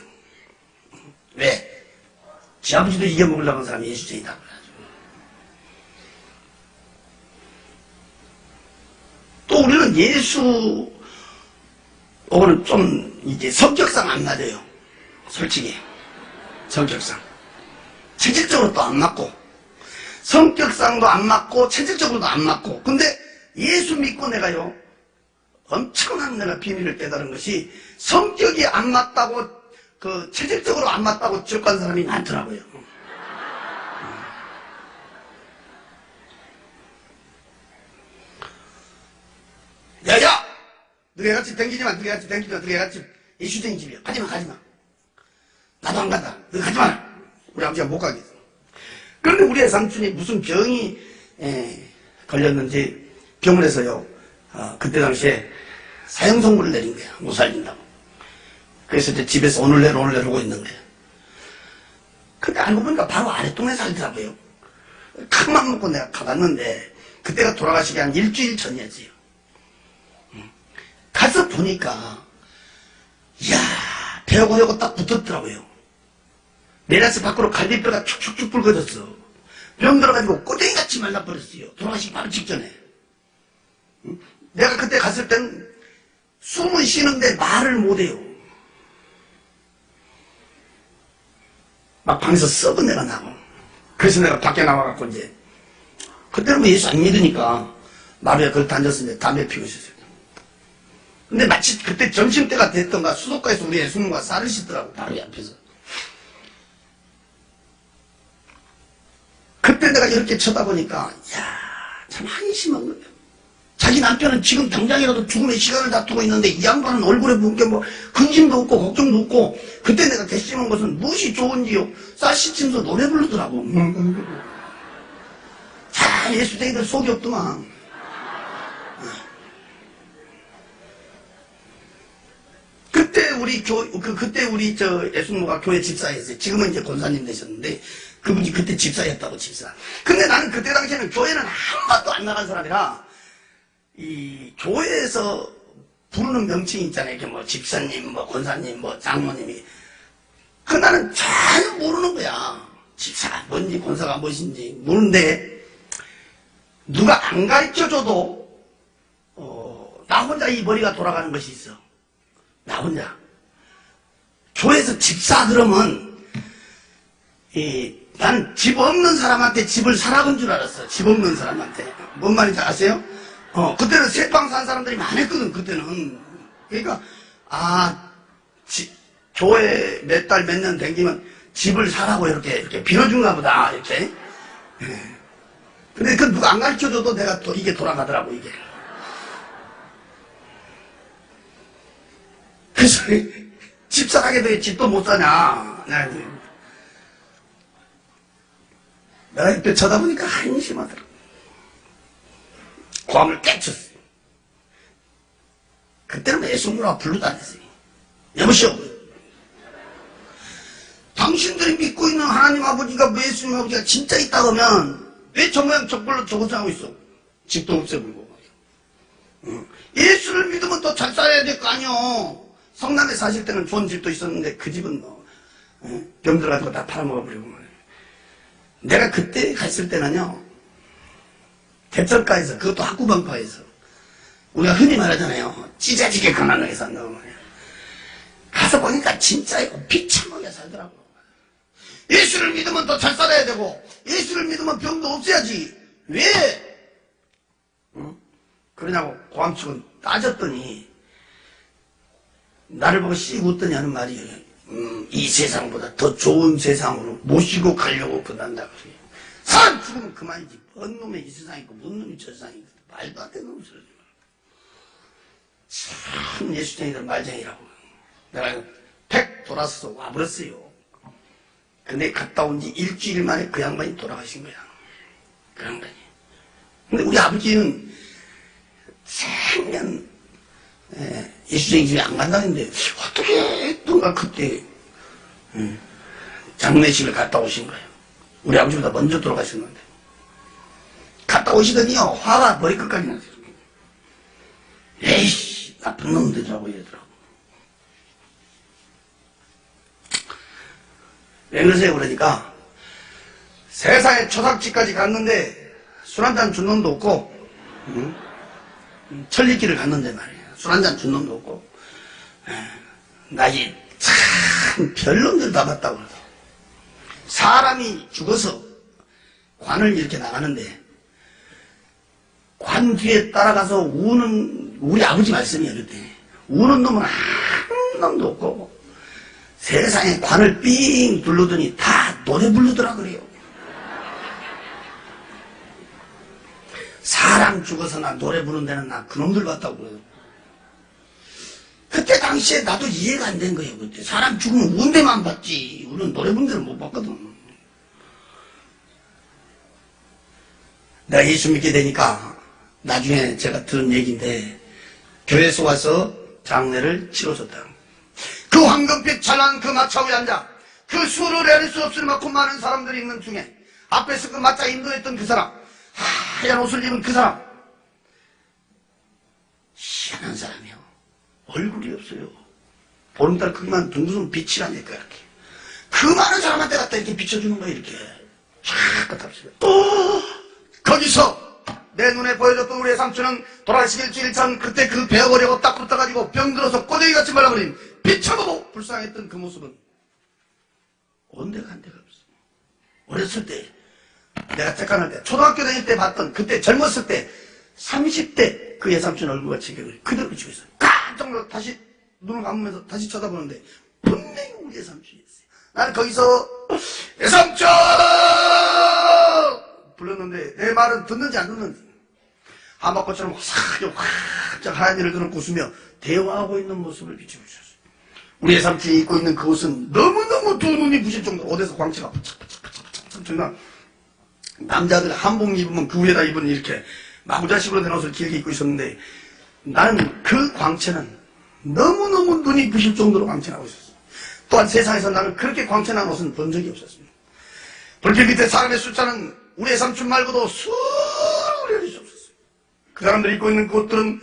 왜? 지 아버지도 이겨먹으려고 하는 사람이 예수쟁이다. 또 우리는 예수하고는 좀 이제 성격상 안 맞아요. 솔직히. 성격상. 체질적으로 또 안 맞고. 성격상도 안 맞고, 체질적으로도 안 맞고. 근데 예수 믿고 내가요, 엄청난 내가 비밀을 깨달은 것이 성격이 안 맞다고 체질적으로 안 맞다고 지옥간 사람이 많더라고요. 야야! 너희 같이 댕기지마, 너희 같이 예수쟁이 집이야. 가지마. 나도 안 간다. 너희 가지마. 우리 아버지가 못 가겠어. 그런데 우리 삼촌이 무슨 병이 걸렸는지 병원에서요, 그때 당시에 사형선고를 내린 거야. 못 살린다고. 그래서 이제 집에서 오늘 내로 하고 있는 거예요. 근데 알고 보니까 바로 아랫동네 살더라고요. 큰맘 먹고 내가 가봤는데 그때가 돌아가시기 한 일주일 전이었지요. 가서 보니까 이야 배하고 혀가 딱 붙었더라고요. 내려서 밖으로 갈비뼈가 축축축 붉어졌어. 병 들어가지고 꼬쟁이같이 말라버렸어요. 돌아가시기 바로 직전에. 내가 그때 갔을 땐 숨을 쉬는데 말을 못해요. 막 방에서 썩은 내가 나고. 그래서 내가 밖에 나와갖고 이제 그때는 뭐 예수 안 믿으니까 마루에 그걸 던졌으면 담배 피우고 있었어요. 근데 마치 그때 점심때가 됐던가 수도가에서 우리 예수님과 쌀을 씻더라고. 바로 옆에서. 그때 내가 이렇게 쳐다보니까 야 참 한심한 거예요. 자기 남편은 지금 당장이라도 죽음의 시간을 다투고 있는데 이 양반은 얼굴에 본 게 뭐 근심도 없고 걱정도 없고 그때 내가 결심한 것은 무엇이 좋은지요. 쌀시치면서 노래 부르더라고. 참 예수쟁이들 속이 없더만. 그때 우리 예수모가 교회 집사였어요. 지금은 이제 권사님 되셨는데 그분이 그때 집사였다고 집사. 근데 나는 그때 당시에는 교회는 한 번도 안 나간 사람이라 이 교회에서 부르는 명칭이 있잖아요. 이렇게 뭐 집사님, 뭐 권사님, 뭐 장모님이. 그 나는 전혀 모르는 거야. 집사가 뭔지 권사가 무엇인지 모르는데 누가 안 가르쳐줘도 나 혼자 이 머리가 돌아가는 것이 있어. 나 혼자. 교회에서 집사 그러면 난 집 없는 사람한테 집을 사라본 줄 알았어. 집 없는 사람한테. 뭔 말인지 아세요? 그때는 새빵 산 사람들이 많았거든. 그때는. 그러니까 교회 몇 달 몇 년 댕기면 집을 사라고 이렇게 빌어준가 보다. 이렇게. 근데 그 누가 안 가르쳐줘도 내가 또 이게 돌아가더라고 이게. 그래서 집사하게 돼 집도 못 사냐. 내가 이때 쳐다보니까 한심하더라고. 고함을 깨쳤어요. 그때는 예수님이라고 불러도 안 했어요. 여보시오. 당신들이 믿고 있는 하나님 아버지가 예수님 아버지가 진짜 있다 그러면 왜 저 모양 저걸로 저것하고 있어? 집도 없애버리고. 예수를 믿으면 더 잘 살아야 될 거 아니오. 성남에 사실 때는 좋은 집도 있었는데 그 집은 병들 가지고 다 팔아먹어버리고 말이에요. 내가 그때 갔을 때는요. 대철가에서 그것도 학구방파에서 우리가 흔히 말하잖아요. 찢어지게 가난하게 산다고 말이에요. 가서 보니까 진짜 비참하게 살더라고. 예수를 믿으면 더 잘 살아야 되고 예수를 믿으면 병도 없애야지. 왜? 그러냐고 고함치고 따졌더니 나를 보고 씩 웃더니 하는 말이 이 세상보다 더 좋은 세상으로 모시고 가려고 그런다고. 사람 죽으면 그만이지. 뭔 놈의 이 세상이 있고 뭔 놈이 저 세상이 있고 말도 안 되는 놈을 쓰러지 마. 참 예수쟁이들 말쟁이라고. 내가 팩 돌아서서 와버렸어요. 근데 갔다 온 지 일주일 만에 그 양반이 돌아가신 거야. 그 양반이. 근데 우리 아버지는 생년 예수쟁이 집에 안 간다는데 어떻게 했던가 그때 장례식을 갔다 오신 거예요. 우리 아버지보다 먼저 돌아가셨는데 갔다 오시더니요 화가 머리끝까지 났어요. 에이씨 나쁜 놈들이라고 이러더라고. 왜 그러세요? 그러니까 세상에 초상집까지 갔는데 술 한잔 준 놈도 없고 천리길을 갔는데 말이에요. 술 한잔 준 놈도 없고 나이 참 별놈들 다 봤다고 그러더라고. 사람이 죽어서 관을 이렇게 나가는데 관 뒤에 따라가서 우는 우리 아버지 말씀이 이랬대. 우는 놈은 한 놈도 없고 세상에 관을 삥 둘러더니 다 노래 부르더라 그래요. 사람 죽어서 나 노래 부르는 데는 나 그놈들 봤다고 그래요. 그때 당시에 나도 이해가 안 된 거예요. 그때 사람 죽으면 우는 데만 봤지 우리는 노래 부르는 데는 못 봤거든. 내가 예수 믿게 되니까 나중에 제가 들은 얘기인데 교회에서 와서 장례를 치러줬다. 그 황금빛 찬란한 그 마차 위에 앉아 그 수를 헤아릴 수 없을 만큼 많은 사람들이 있는 중에 앞에서 그 마차 인도했던 그 사람 하얀 옷을 입은 그 사람 희한한 사람이요. 얼굴이 없어요. 보름달 크기만 둥그런 빛이 나니까 이렇게 그 많은 사람한테 갖다 이렇게 비춰주는 거예요. 이렇게 쫙 갖다 비춰. 거기서 내 눈에 보여줬던 우리의 삼촌은 돌아가시기 일주일 전 그때 그 베어버리고 딱 붙어가지고 병들어서 꼬쟁이같이 말라버린 비춰도 불쌍했던 그 모습은 온데가 한 데가 없어. 어렸을 때 내가 짝간할 때 초등학교 다닐 때 봤던 그때 젊었을 때 30대 그 예삼촌 얼굴같이 그대로 비치고 있어요. 깜짝 놀라 다시 눈을 감으면서 다시 쳐다보는데 분명히 우리 예삼촌이었어요. 나는 거기서 예삼촌 불렀는데 내 말은 듣는지 안 듣는지 하마꽃처럼 화사하게 활짝 하얀 이를 그렇게 웃으며 대화하고 있는 모습을 비추고 있었어요. 우리의 삼촌이 입고 있는 그 옷은 너무너무 두 눈이 부실 정도로 어디서 광채가 정말 남자들 한복 입으면 그 위에다 입은 이렇게 마구자식으로 된 옷을 길게 입고 있었는데 나는 그 광채는 너무너무 눈이 부실 정도로 광채나고 있었어요. 또한 세상에서 나는 그렇게 광채난 옷은 본 적이 없었습니다. 불빛 밑에 사람의 숫자는 우리의 삼촌 말고도 수많이 없었어요. 그 사람들이 입고 있는 그 옷들은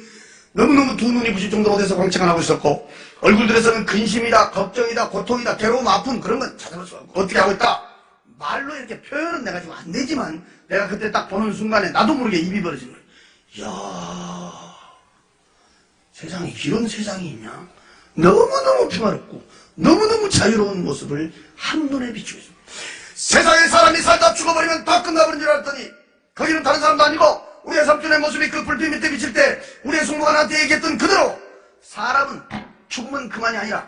너무너무 두 눈이 부실 정도로 어디서 광채가 나고 있었고 얼굴들에서는 근심이다, 걱정이다, 고통이다, 괴로움, 아픔 그런 건 찾아볼 수 없고 어떻게 하고 있다? 말로 이렇게 표현은 내가 지금 안 되지만 내가 그때 딱 보는 순간에 나도 모르게 입이 벌어지는 거예요. 이야, 세상에 이런 세상이 있냐? 너무너무 평화롭고 너무너무 자유로운 모습을 한눈에 비추고 있습니다. 세상에 사람이 살다 죽어버리면 다 끝나버린 줄 알았더니 거기는 다른 사람도 아니고 우리의 삼촌의 모습이 그 불빛 밑에 비칠 때 우리의 숙모가 나한테 얘기했던 그대로 사람은 죽으면 그만이 아니라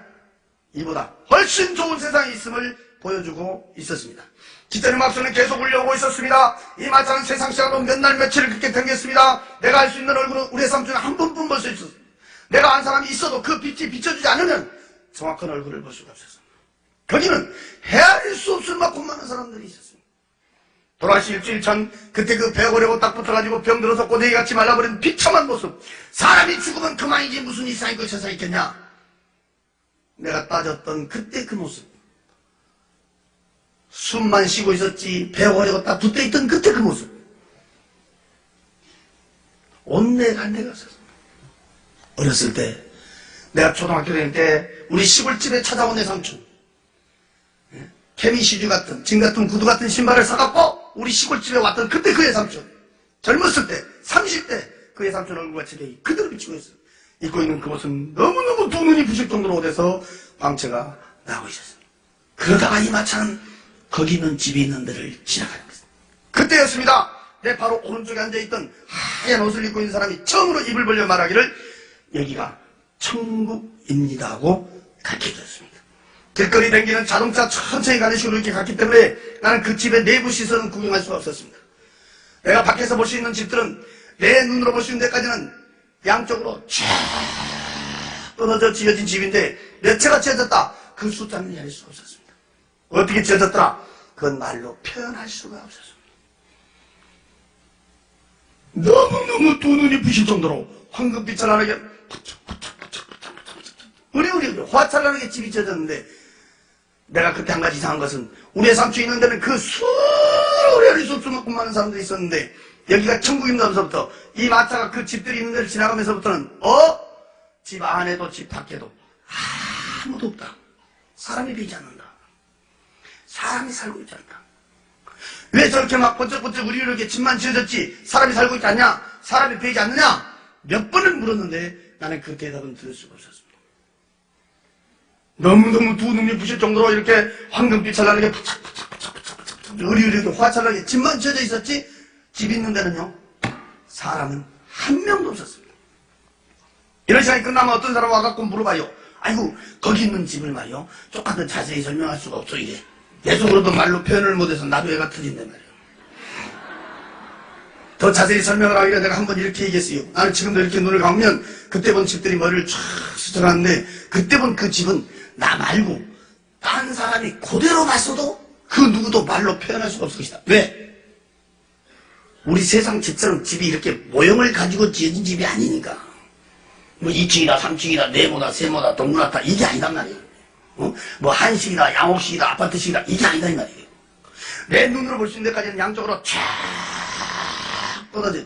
이보다 훨씬 좋은 세상이 있음을 보여주고 있었습니다. 기자님 앞서는 계속 울려오고 있었습니다. 이 마차는 세상 시간으로 몇 날 며칠을 그렇게 댕겼습니다. 내가 알 수 있는 얼굴은 우리의 삼촌을 한 번뿐 볼 수 있었습니다. 내가 안 사람이 있어도 그 빛이 비춰주지 않으면 정확한 얼굴을 볼 수가 없었습니다. 거기는 헤아릴 수 없을 만큼 많은 사람들이 있었습니다. 돌아가시 일주일 전 그때 그 배고려고 딱 붙어가지고 병들어서 꼬대기같이 말라버린 비참한 모습. 사람이 죽으면 그만이지 무슨 이상이 그 세상에 있겠냐. 내가 따졌던 그때 그 모습. 숨만 쉬고 있었지 배고려고 딱 붙어있던 그때 그 모습. 온데간데 갔었어. 어렸을 때 내가 초등학교 다닐 때 우리 시골집에 찾아온 내 삼촌 케미시주 같은 진 같은 구두 같은 신발을 사갖고 우리 시골집에 왔던 그때 그의 삼촌 젊었을 때 30대 그의 삼촌 얼굴과 체격이 그대로 비치고 있어요. 입고 있는 그 모습은 너무너무 두 눈이 부실 정도로 어디서 광채가 나고 있었어요. 그러다가 이 마차는 거기 있는 집이 있는 데를 지나가는 거예요. 그때였습니다. 내 바로 오른쪽에 앉아있던 하얀 옷을 입고 있는 사람이 처음으로 입을 벌려 말하기를 여기가 천국입니다 하고 가르쳐줬습니다. 길거리 댕기는 자동차 천천히 가는 식으로 이렇게 갔기 때문에 나는 그 집의 내부 시설은 구경할 수가 없었습니다. 내가 밖에서 볼 수 있는 집들은 내 눈으로 볼 수 있는 데까지는 양쪽으로 쫙 떨어져 지어진 집인데 몇 채가 지어졌다. 그 숫자는 헤아릴 수가 없었습니다. 어떻게 지어졌더라? 그건 말로 표현할 수가 없었습니다. 너무너무 두 눈이 부실 정도로 황금빛깔나게 우리 화찰나게 집이 지어졌는데 내가 그때 한 가지 이상한 것은 우리의 삼촌이 있는 데는 그 수를 헤아릴 수 없을 만큼 많은 사람들이 있었는데 여기가 천국입니다 하면서부터 이 마차가 그 집들이 있는 데를 지나가면서부터는 집 안에도 집 밖에도 아무도 없다. 사람이 비지 않는다. 사람이 살고 있지 않다. 왜 저렇게 막 번쩍번쩍 우리 이렇게 집만 지어졌지 사람이 살고 있지 않냐? 사람이 보이지 않느냐? 몇 번을 물었는데 나는 그 대답은 들을 수가 없었습니다. 너무너무 두 눈이 부실 정도로 이렇게 황금빛 찬란하게 으리으리도 화찬하게 집만 지어져 있었지 집 있는 데는요 사람은 한 명도 없었습니다. 이런 시간이 끝나면 어떤 사람 와갖고 물어봐요. 아이고 거기 있는 집을 말이요 조금 자세히 설명할 수가 없어 이래. 내 속으로도 말로 표현을 못해서 나도 애가 터진단 말이에요. 더 자세히 설명을 하기가 내가 한번 이렇게 얘기했어요. 나는 지금도 이렇게 눈을 감으면 그때 본 집들이 머리를 쫙 스쳐가는데 그때 본 그 집은 나 말고 딴 사람이 그대로 봤어도 그 누구도 말로 표현할 수가 없을 것이다. 왜? 우리 세상 집처럼 집이 이렇게 모형을 가지고 지어진 집이 아니니까. 뭐 2층이다 3층이다 네모다 세모다 동그랗다 이게 아니단 말이에요. 뭐 한식이다 양옥식이다 아파트식이다 이게 아니다 이 말이에요. 내 눈으로 볼 수 있는 데까지는 양쪽으로 쫙 뻗어져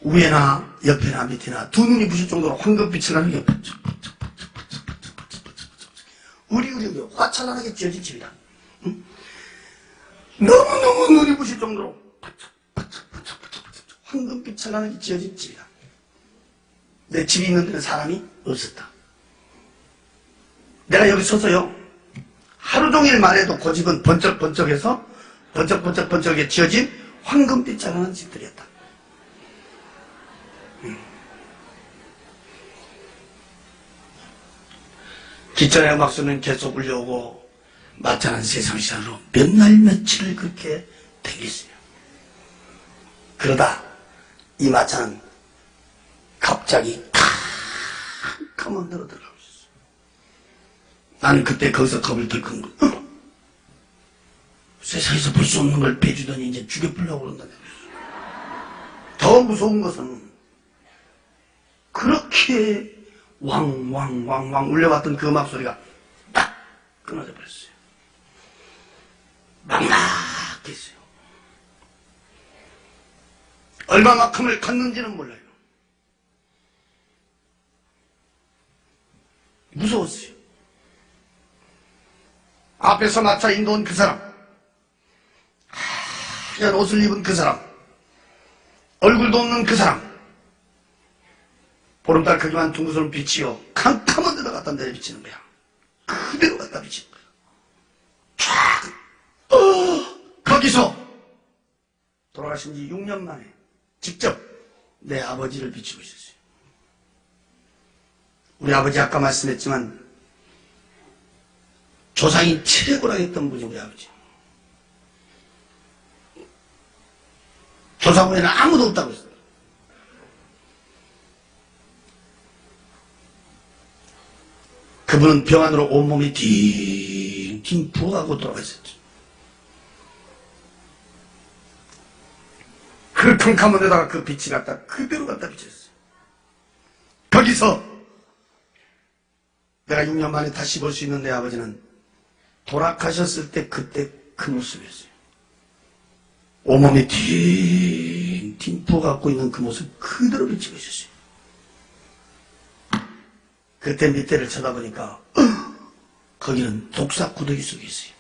위에나 옆에나 밑에나 두 눈이 부실 정도로 황금빛을 나는 게 우리우리 화찬란하게 지어진 집이다. 응? 너무너무 눈이 부실 정도로 황금빛 찬란하게 지어진 집이다. 내 집이 있는 데는 사람이 없었다. 내가 여기 서서요 하루 종일 말해도 그 집은 번쩍번쩍해서 번쩍번쩍번쩍하게 지어진 황금빛 찬란한 집들이었다. 기차의 음악소는 계속 울려오고 마차는 세상 시간으로 몇 날 며칠을 그렇게 댕겼어요. 그러다 이 마차는 갑자기 캄캄한 데로 들어가고 있었어. 나는 그때 거기서 겁을 덜큰 거야. 세상에서 볼 수 없는 걸 빼주더니 이제 죽여보려고 그런다. 더 무서운 것은 그렇게 왕왕왕왕 울려왔던 그 음악 소리가 딱 끊어져 버렸어요. 막막했어요. 얼마만큼을 갔는지는 몰라요. 무서웠어요. 앞에서 마차 인도온 그 사람, 하얀 옷을 입은 그 사람, 얼굴도 없는 그 사람, 보름달 크기만 둥그스런 빛이요 캄캄한 데다 갖다 내려비치는 거야. 그대로 갖다 비치는 거야. 쫙 거기서 돌아가신 지 6년 만에 직접 내 아버지를 비추고 있었어요. 우리 아버지 아까 말씀했지만 조상이 최고라 했던 분이 우리 아버지. 조상 외에는 아무도 없다고 했어요. 그분은 병 안으로 온몸이 딩딩 부어가고 돌아가셨죠. 그 캄캄한 데다가 그 빛이 갖다 그대로 갖다 비쳤어요. 거기서 내가 6년 만에 다시 볼 수 있는 내 아버지는 돌아가셨을 때 그때 그 모습이었어요. 온몸이 딩딩 부어갖고 있는 그 모습 그대로 비치고 있었어요. 그때 밑에를 쳐다보니까 거기는 독사 구더기 속에 있어요.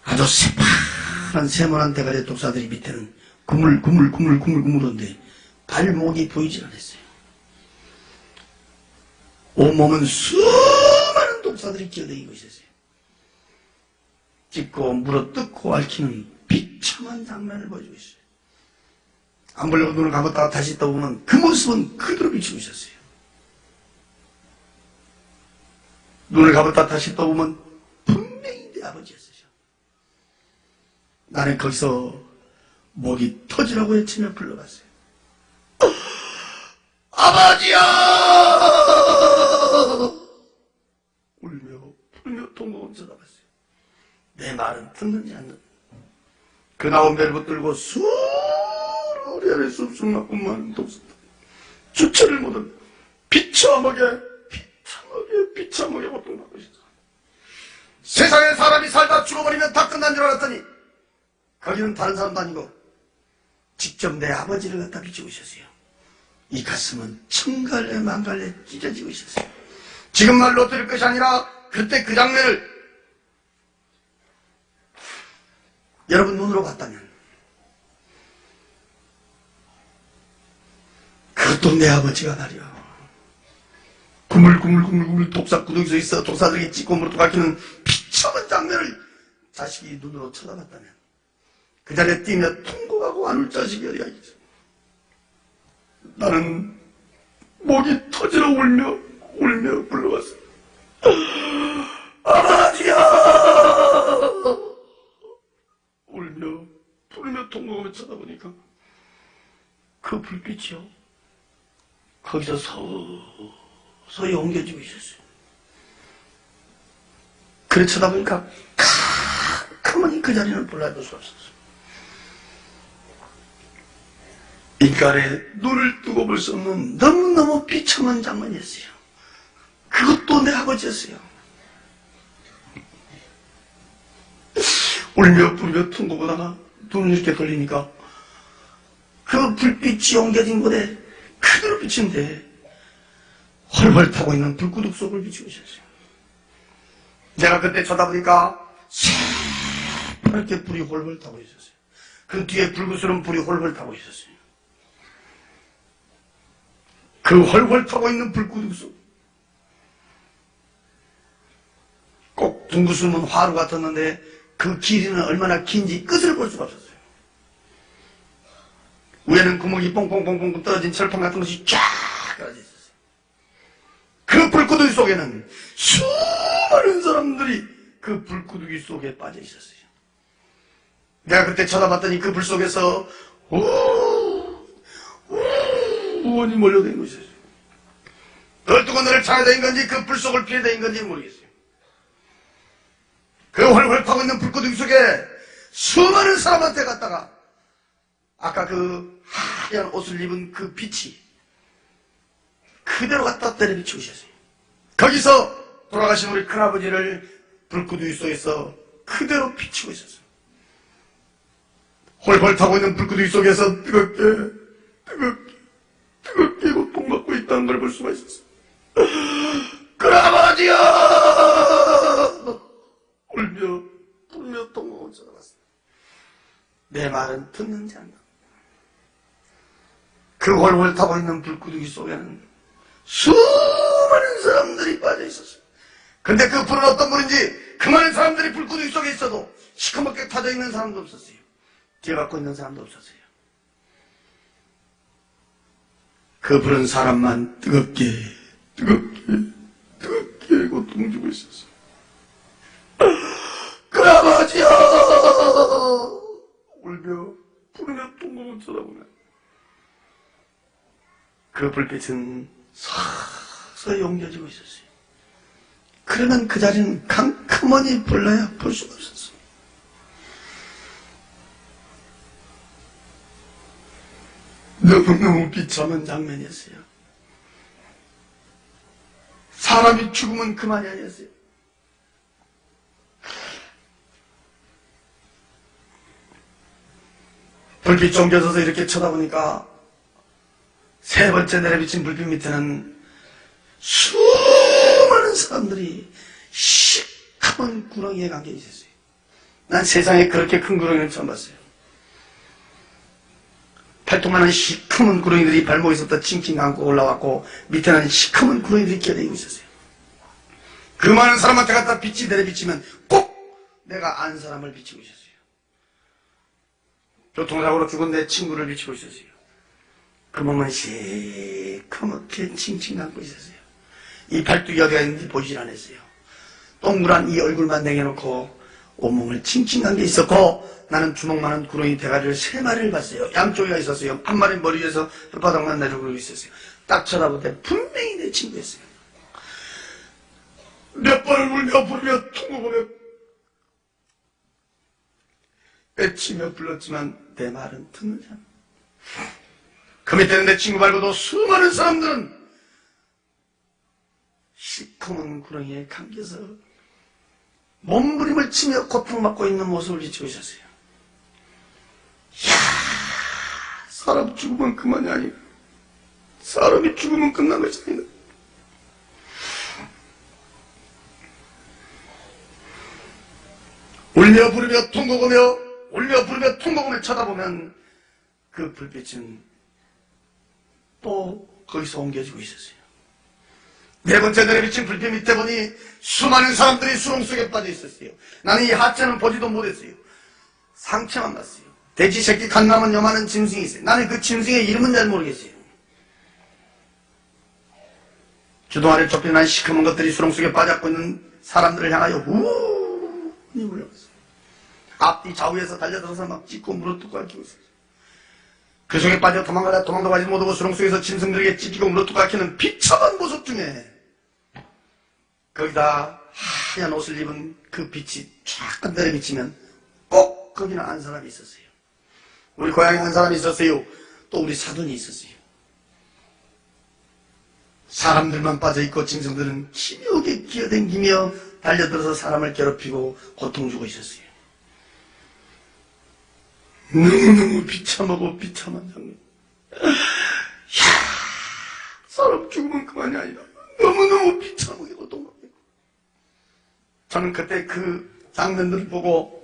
아주 새파란 세모난 대가리의 독사들이 밑에는 구물구물구물구물구물한데 발목이 보이질 않았어요. 온몸은 수많은 독사들이 끼어다니고 있었어요. 찢고 물어뜯고 앓히는 비참한 장면을 보여주고 있어요. 안 보려고 눈을 감았다가 다시 떠보면 그 모습은 그대로 비치고 있었어요. 눈을 감았다 다시 떠보면 분명히 내 아버지였어요. 나는 거기서 목이 터지라고 외치며 불러봤어요. 아버지야! 울며 풀며 통곡을 쳐다봤어요. 내 말은 듣는지 안 듣는지. 그 나온 배를 붙들고 수로리 아래 쑥쑥 맞고 많은 독사들 주체를 못한 비참하게 고통받고 있어. 세상에 사람이 살다 죽어버리면 다 끝난 줄 알았더니 거기는 다른 사람도 아니고 직접 내 아버지를 갖다 비추고 있었어요. 이 가슴은 천갈래 만갈래 찢어지고 있었어요. 지금 말로 들을 것이 아니라 그때 그 장면을 여러분 눈으로 봤다면 그것도 내 아버지가 말이야. 구물구물구물구물 독사 구덩이에 있어 독사들이 찢고 물도 가키는 비참한 장면을 자식이 눈으로 쳐다봤다면 그 자리에 뛰며 통곡하고 안 울 자식이 어디가 있어. 나는 목이 터지러 울며 불러왔어. 아버지야! 울며 부르며 통곡하며 쳐다보니까 그 불빛이요 거기서 서서히 옮겨지고 있었어요. 그래 쳐다보니까 가만히 그 자리는 볼라볼 수 없었어요. 인간의 눈을 뜨고 볼 수 없는 너무너무 비참한 장면이었어요. 그것도 내 아버지였어요. 울며 부르며 통곡하다가 눈을 이렇게 돌리니까 그 불빛이 옮겨진 곳에 그대로 비친데 훨훨 타고 있는 불구둑 속을 비추고 있었어요. 내가 그때 쳐다보니까 새파랗게 불이 훨훨 타고 있었어요. 그 뒤에 불구스러운 불이 훨훨 타고 있었어요. 그 훨훨 타고 있는 불구둑 속 꼭 둥그스름은 화로 같았는데 그 길이는 얼마나 긴지 끝을 볼 수가 없었어요. 위에는 구멍이 뽕뽕뽕뽕 떨어진 철판 같은 것이 쫙 떨어져 있었어요. 그 불구덩이 속에는 수많은 사람들이 그 불구덩이 속에 빠져 있었어요. 내가 그때 쳐다봤더니 그 불 속에서 우 수원이 몰려다니는 것이었어요. 얼뚜껑들을 찾아다닌 건지 그 불 속을 피해다닌 건지 모르겠어요. 그 활활 타고 있는 불구덩이 속에 수많은 사람한테 갔다가 아까 그 하얀 옷을 입은 그 빛이 그대로 갖다 때려 비추고 있었어요. 거기서 돌아가신 우리 큰아버지를 불구덩이 속에서 그대로 비추고 있었어요. 홀홀 타고 있는 불구덩이 속에서 뜨겁게 고통받고 있다는 걸 볼 수가 있었어요. 큰아버지여! 울며 불며 통곡을 쳐다봤어요. 내 말은 듣는지 않나. 그 홀홀 타고 있는 불구덩이 속에는 수많은 사람들이 빠져 있었어요. 근데 그 불은 어떤 불인지 그 많은 사람들이 불구덩이 속에 있어도 시커멓게 타져 있는 사람도 없었어요. 뒤에갖고 있는 사람도 없었어요. 그 불은 사람만 뜨겁게 고통 주고 있었어요. 큰아버지여! 울며 부르며 통곡을 쳐다보면 그 불빛은 서서히 옮겨지고 있었어요. 그러면 그 자리는 캄캄하니 불러야 볼 수가 없었어요. 너무너무 비참한 장면이었어요. 사람이 죽으면 그만이 아니었어요. 불빛 쫑겨져서 이렇게 쳐다보니까 세 번째 내려비친 불빛 밑에는 수많은 사람들이 시커먼 구렁이에 감겨 있었어요. 난 세상에 그렇게 큰 구렁이는 처음 봤어요. 팔뚝만한 시커먼 구렁이들이 발목에서부터 칭칭 감고 올라왔고 밑에는 시커먼 구렁이들이 끼어다니고 있었어요. 그 많은 사람한테 갖다 빛이 내려비치면 꼭 내가 안 사람을 비치고 있었어요. 교통사고로 죽은 내 친구를 비치고 있었어요. 그 몸은 시커멓게 칭칭 감고 있었어요. 이 팔뚝이 어디가 있는지 보질 않았어요. 동그란 이 얼굴만 내겨놓고 온몸을 칭칭 감겨 있었고 나는 주먹만한 구렁이 대가리를 3마리를 봤어요. 양쪽에가 있었어요. 한 마리 머리 위에서 혓바닥만 내려오고 있었어요. 딱 쳐다볼 때 분명히 내 친구였어요. 몇 번을 울며 부르며 통곡하며 외치며 불렀지만 내 말은 듣는지 않나. 그 밑에는 내 친구 말고도 수많은 사람들은 시커먼 구렁이에 감겨서 몸부림을 치며 고통받고 있는 모습을 비추고 있었어요. 이야, 사람 죽으면 그만이 아니다. 사람이 죽으면 끝난 것이 아니다. 울며 부르며 통곡하며 울며 부르며 통곡하며 쳐다보면 그 불빛은 또 거기서 옮겨지고 있었어요. 네 번째 내려비친 불빛 밑에 보니 수많은 사람들이 수렁 속에 빠져 있었어요. 나는 이 하체는 보지도 못했어요. 상체만 봤어요. 돼지 새끼 갓 남은 요만한 짐승이 있어요. 나는 그 짐승의 이름은 잘 모르겠어요. 주둥아리를 좁혀난 시커먼 것들이 수렁 속에 빠졌고 있는 사람들을 향하여 우니 물려갔어요. 앞뒤 좌우에서 달려들어서 막 찢고 물어뜯고 앓히고 있어요. 그 속에 빠져 도망가다 도망도 가지 못하고 수렁 속에서 짐승들에게 찢기고 물어뜯고 앓히는 비참한 모습 중에 거기다 하얀 옷을 입은 그 빛이 쫙 내려비치면 꼭 거기는 한 사람이 있었어요. 우리 고향에 한 사람이 있었어요. 또 우리 사돈이 있었어요. 사람들만 빠져있고 짐승들은 기묘하게 기어댕기며 달려들어서 사람을 괴롭히고 고통 주고 있었어요. 너무너무 비참하고 비참한 장면. 이야, 사람 죽으면 그만이 아니다. 너무너무 비참하게 고통받고 있고. 저는 그때 그 장면들을 보고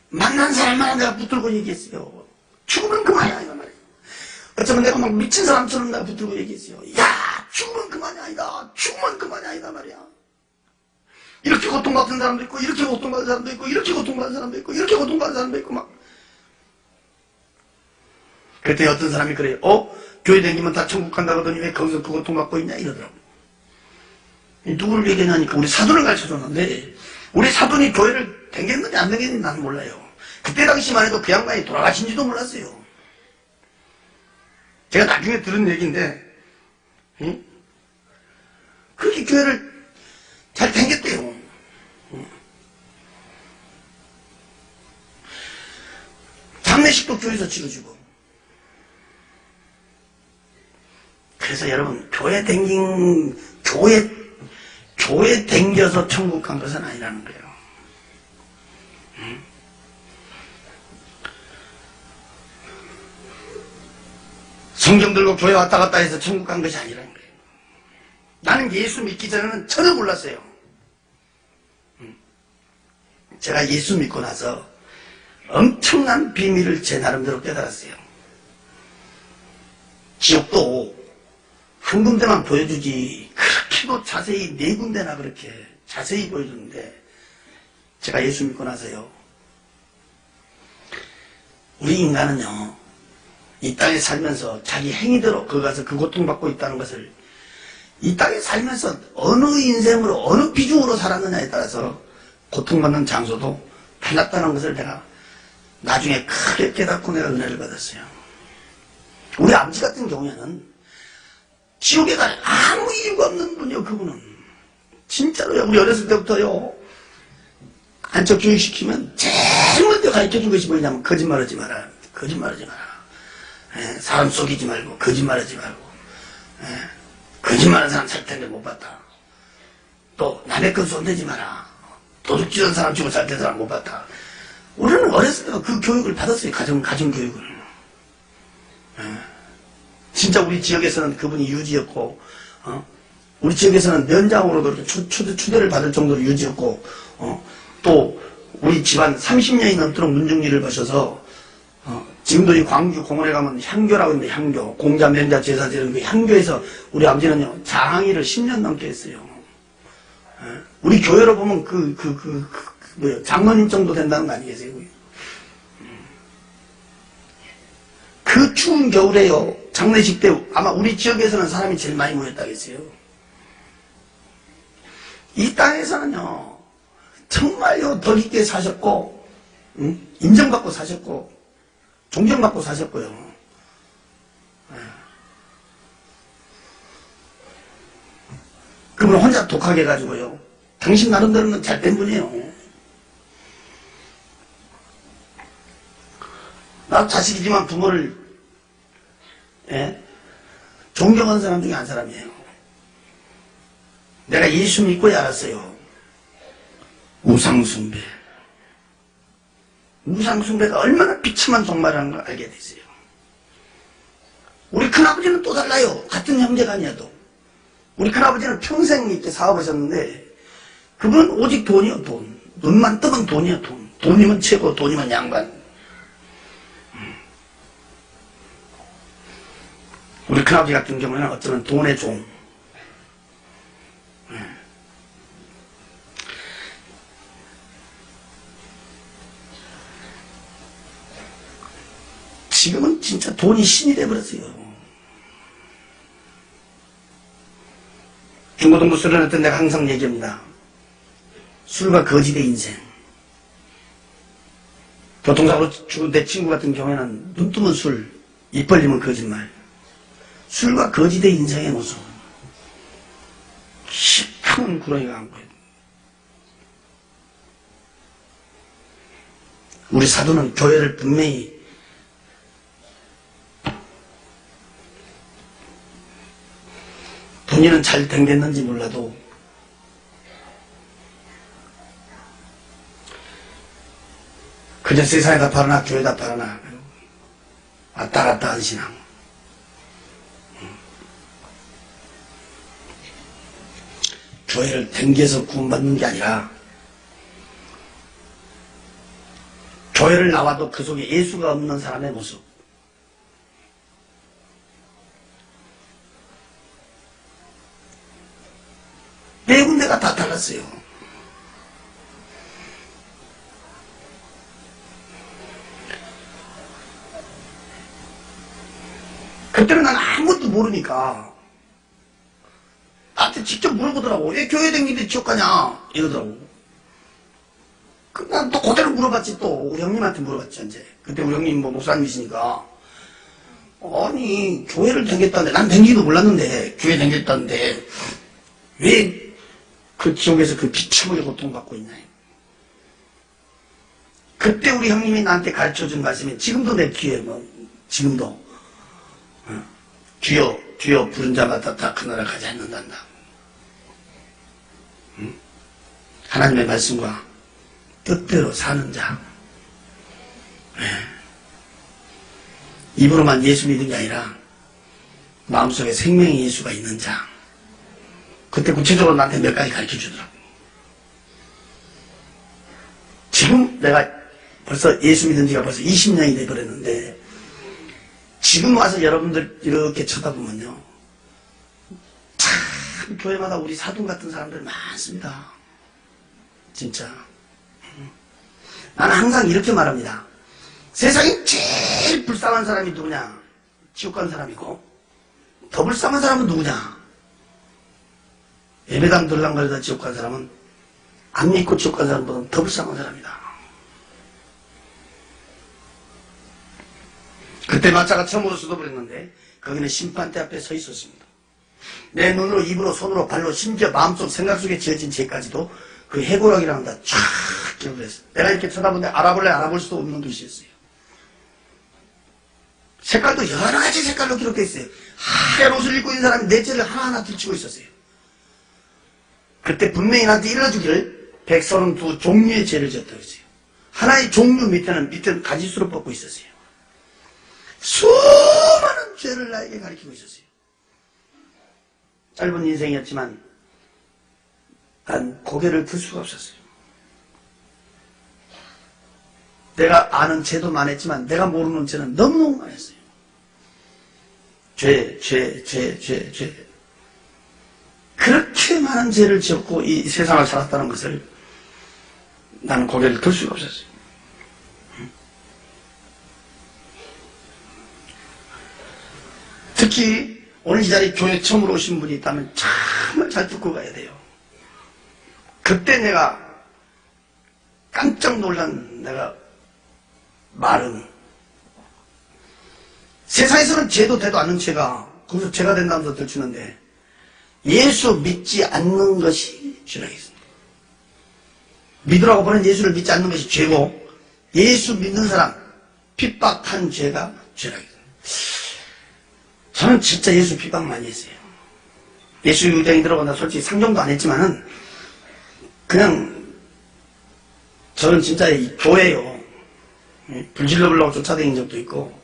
만난 사람마다 내가 붙들고 얘기했어요. 죽으면 그만이 아니다 말이에요. 어쩌면 내가 막 미친 사람처럼 내가 붙들고 얘기했어요. 야, 죽으면 그만이 아니다. 죽으면 그만이 아니다 말이야. 이렇게 고통받은 사람도 있고 이렇게 고통받은 사람도 있고 이렇게 고통받은 사람도 있고 이렇게 고통받은 사람도 있고 막. 그때 어떤 사람이 그래요. 교회 다니면 다 천국 간다 그러더니 왜 거기서 그 고통받고 있냐 이러더라고. 누구를 얘기하냐니까 우리 사돈을 가르쳐줬는데 우리 사돈이 교회를 댕겼는지 안 댕겼는지 나는 몰라요. 그때 당시만 해도 그 양반이 돌아가신지도 몰랐어요. 제가 나중에 들은 얘기인데, 응? 그렇게 교회를 잘 댕겼대요. 장례식도 교회에서 치러주고. 그래서 여러분, 교회 댕겨서 천국 간 것은 아니라는 거예요. 성경 들고 교회 왔다 갔다 해서 천국 간 것이 아니라는 거예요. 나는 예수 믿기 전에는 전혀 몰랐어요. 제가 예수 믿고 나서 엄청난 비밀을 제 나름대로 깨달았어요. 지옥도 한 군데만 보여주지 그렇게도 자세히 네 군데나 그렇게 자세히 보여주는데, 제가 예수 믿고 나서요, 우리 인간은요 이 땅에 살면서 자기 행위대로 거기 가서 그 고통받고 있다는 것을, 이 땅에 살면서 어느 인생으로 어느 비중으로 살았느냐에 따라서 고통받는 장소도 달랐다는 것을 내가 나중에 크게 깨닫고 내가 은혜를 받았어요. 우리 아버지 같은 경우에는 지옥에 갈 아무 이유가 없는 분이요. 그분은 진짜로요. 우리 어렸을 때부터요, 안쪽 교육시키면 제일 먼저 가르쳐준 것이 뭐냐면 거짓말하지 마라. 거짓말하지 마라. 사람 속이지 말고 거짓말하지 말고, 거짓말하는 사람 살 텐데 못 봤다. 또 남의 것 손대지 마라. 도둑질하는 사람 치고 살 텐데 사람 못 봤다. 우리는 어렸을 때 그 교육을 받았어요. 가정 교육을. 진짜 우리 지역에서는 그분이 유지였고, 우리 지역에서는 면장으로도 이렇게 추대를 받을 정도로 유지였고, 또 우리 집안 30년이 넘도록 문중리를 보셔서, 지금도 이 광주 공원에 가면 향교라고 있는데, 향교, 공자, 면자, 제사 지는 그 향교에서 우리 아버지는요, 장의를 10년 넘게 했어요. 우리 교회로 보면 장로님 정도 된다는 거 아니겠어요? 그 추운 겨울에요, 장례식 때 아마 우리 지역에서는 사람이 제일 많이 모였다겠어요. 이 땅에서는요, 정말요, 더 깊게 사셨고, 인정받고 사셨고, 존경받고 사셨고요. 그분 혼자 독하게 해가지고요, 당신 나름대로는 잘된 분이에요. 나 자식이지만 부모를 존경하는 사람 중에 한 사람이에요. 내가 예수 믿고야 알았어요. 우상숭배. 우상숭배가 얼마나 비참한 종말이라는 걸 알게 됐어요. 우리 큰아버지는 또 달라요. 같은 형제가 아니어도. 우리 큰아버지는 평생 이렇게 사업하셨는데, 그분은 오직 돈이요, 돈. 눈만 뜨면 돈이요, 돈. 돈이면 최고, 돈이면 양반. 우리 큰아버지 같은 경우에는 어쩌면 돈의 종. 지금은 진짜 돈이 신이 돼버렸어요. 중고등부 수련회 때 내가 항상 얘기합니다. 술과 거짓의 인생. 교통사고로 죽은 내 친구 같은 경우에는 눈 뜨면 술, 입 벌리면 거짓말. 술과 거짓의 인생의 모습. 시커먼 구렁이가 한 거예요. 우리 사도는 교회를 분명히 본인은 잘 댕겼는지 몰라도 그저 세상에다 팔아나 교회에다 팔아나 왔다 갔다 한 신앙. 교회를 댕겨서 구원받는 게 아니라 교회를 나와도 그 속에 예수가 없는 사람의 모습. 네 군데가 다 달랐어요. 그때는 난 아무것도 모르니까 나한테 직접 물어보더라고. 왜 교회 다니는데 지옥 가냐 이러더라고. 난 또 그대로 물어봤지. 또 우리 형님한테 물어봤지. 이제 그때 우리 형님 뭐 목사님이시니까 아니, 교회를 다녔다는데, 난 다니지도 몰랐는데, 교회 다녔다는데, 왜 그 지옥에서 그 비참하게 고통받고 있냐. 그때 우리 형님이 나한테 가르쳐준 말씀이 지금도 내 귀에 지금도 주여 부른 자마다 다 그 나라 가지 않는단다. 하나님의 말씀과 뜻대로 사는 자. 입으로만 예수 믿는 게 아니라 마음속에 생명의 예수가 있는 자. 그때 구체적으로 나한테 몇 가지 가르쳐 주더라고. 지금 내가 벌써 예수 믿은 지가 벌써 20년이 돼버렸는데 지금 와서 여러분들 이렇게 쳐다보면요, 참 교회마다 우리 사돈 같은 사람들 많습니다. 진짜. 나는 항상 이렇게 말합니다. 세상에 제일 불쌍한 사람이 누구냐? 지옥 간 사람이고, 더 불쌍한 사람은 누구냐? 예배당 들랑거리다 지옥 간 사람은 안 믿고 지옥 간 사람보다 더 불쌍한 사람이다. 그때 마차가 처음으로 쏟아버렸는데 거기는 심판대 앞에 서 있었습니다. 내 눈으로, 입으로, 손으로, 발로, 심지어 마음속, 생각 속에 지어진 죄까지도 그 해고락이라는 다 쫙 기억했어요. 내가 이렇게 쳐다보는데 알아볼 수도 없는 글씨였어요. 색깔도 여러 가지 색깔로 기록되어 있어요. 하얀 옷을 입고 있는 사람이 내 죄를 하나하나 들추고 있었어요. 그때 분명히 나한테 일러주기를 132 종류의 죄를 지었다고 했어요. 하나의 종류 밑에는 가지수로 뽑고 있었어요. 수많은 죄를 나에게 가르치고 있었어요. 짧은 인생이었지만 난 고개를 들 수가 없었어요. 내가 아는 죄도 많았지만 내가 모르는 죄는 너무너무 많았어요. 죄. 그렇게 많은 죄를 지었고 이 세상을 살았다는 것을 나는 고개를 들 수가 없었어요. 특히 오늘 이 자리에 교회 처음으로 오신 분이 있다면 정말 잘 듣고 가야 돼요. 그때 내가 깜짝 놀란 내가 말은, 세상에서는 죄도 되도 않는 죄가 거기서 죄가 된다면서 들추는데 예수 믿지 않는 것이 죄라고 했습니다. 믿으라고 보낸 예수를 믿지 않는 것이 죄고 예수 믿는 사람 핍박한 죄가 죄라고 했습니다. 저는 진짜 예수 핍박 많이 했어요. 예수 유대인이 들어간다 솔직히 상정도 안 했지만은 그냥 저는 진짜 이 교회요, 불질러 보려고 쫓아다닌 적도 있고,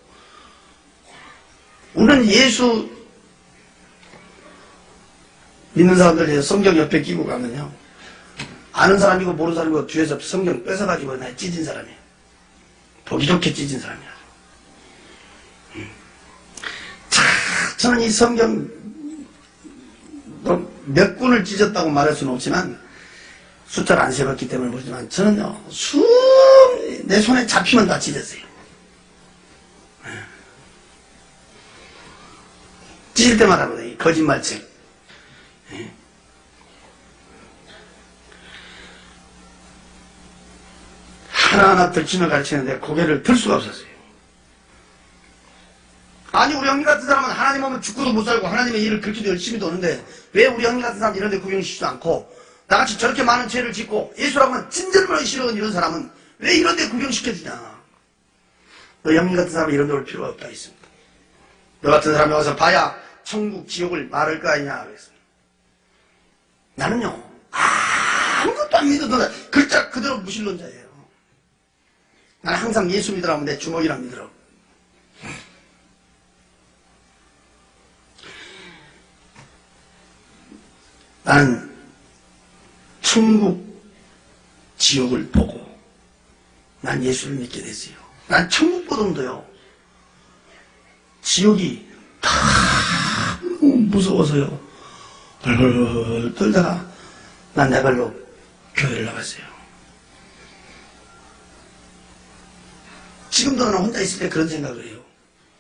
우리는 예수 믿는 사람들 성경 옆에 끼고 가면요, 아는 사람이고 모르는 사람이고 뒤에서 성경 뺏어가지고 나 찢은 사람이에요. 보기 좋게 찢은 사람이야. 저는 이 성경 몇 군을 찢었다고 말할 수는 없지만 숫자를 안 세봤기 때문에 모르지만 저는요, 내 손에 잡히면 다 찢었어요. 찢을 때마다 거짓말책. 하나하나 들추며 가르치는데 고개를 들 수가 없었어요. 아니, 우리 형님 같은 사람은 하나님 오면 죽고도 못 살고 하나님의 일을 그렇게도 열심히 도는데 왜 우리 형님 같은 사람 이런 데 구경시키지도 않고 나같이 저렇게 많은 죄를 짓고 예수라고 하면 친절만하기 싫어하는 이런 사람은 왜 이런 데 구경시켜주냐. 너 형님 같은 사람은 이런 데 올 필요가 없다 했습니다. 너 같은 사람이 와서 봐야 천국 지옥을 말할 거 아니냐 그랬습니다. 나는요, 아무것도 안 믿어도 글자 그대로 무신론자예요. 나는 항상 예수 믿으라면 내 주먹이랑 믿으라고. 나는 천국, 지옥을 보고 난 예수를 믿게 됐어요. 난 천국보다도요, 지옥이 너무 무서워서요, 헐헐 떨다가 난 내 발로 교회를 나갔어요. 지금도 나는 혼자 있을 때 그런 생각을 해요.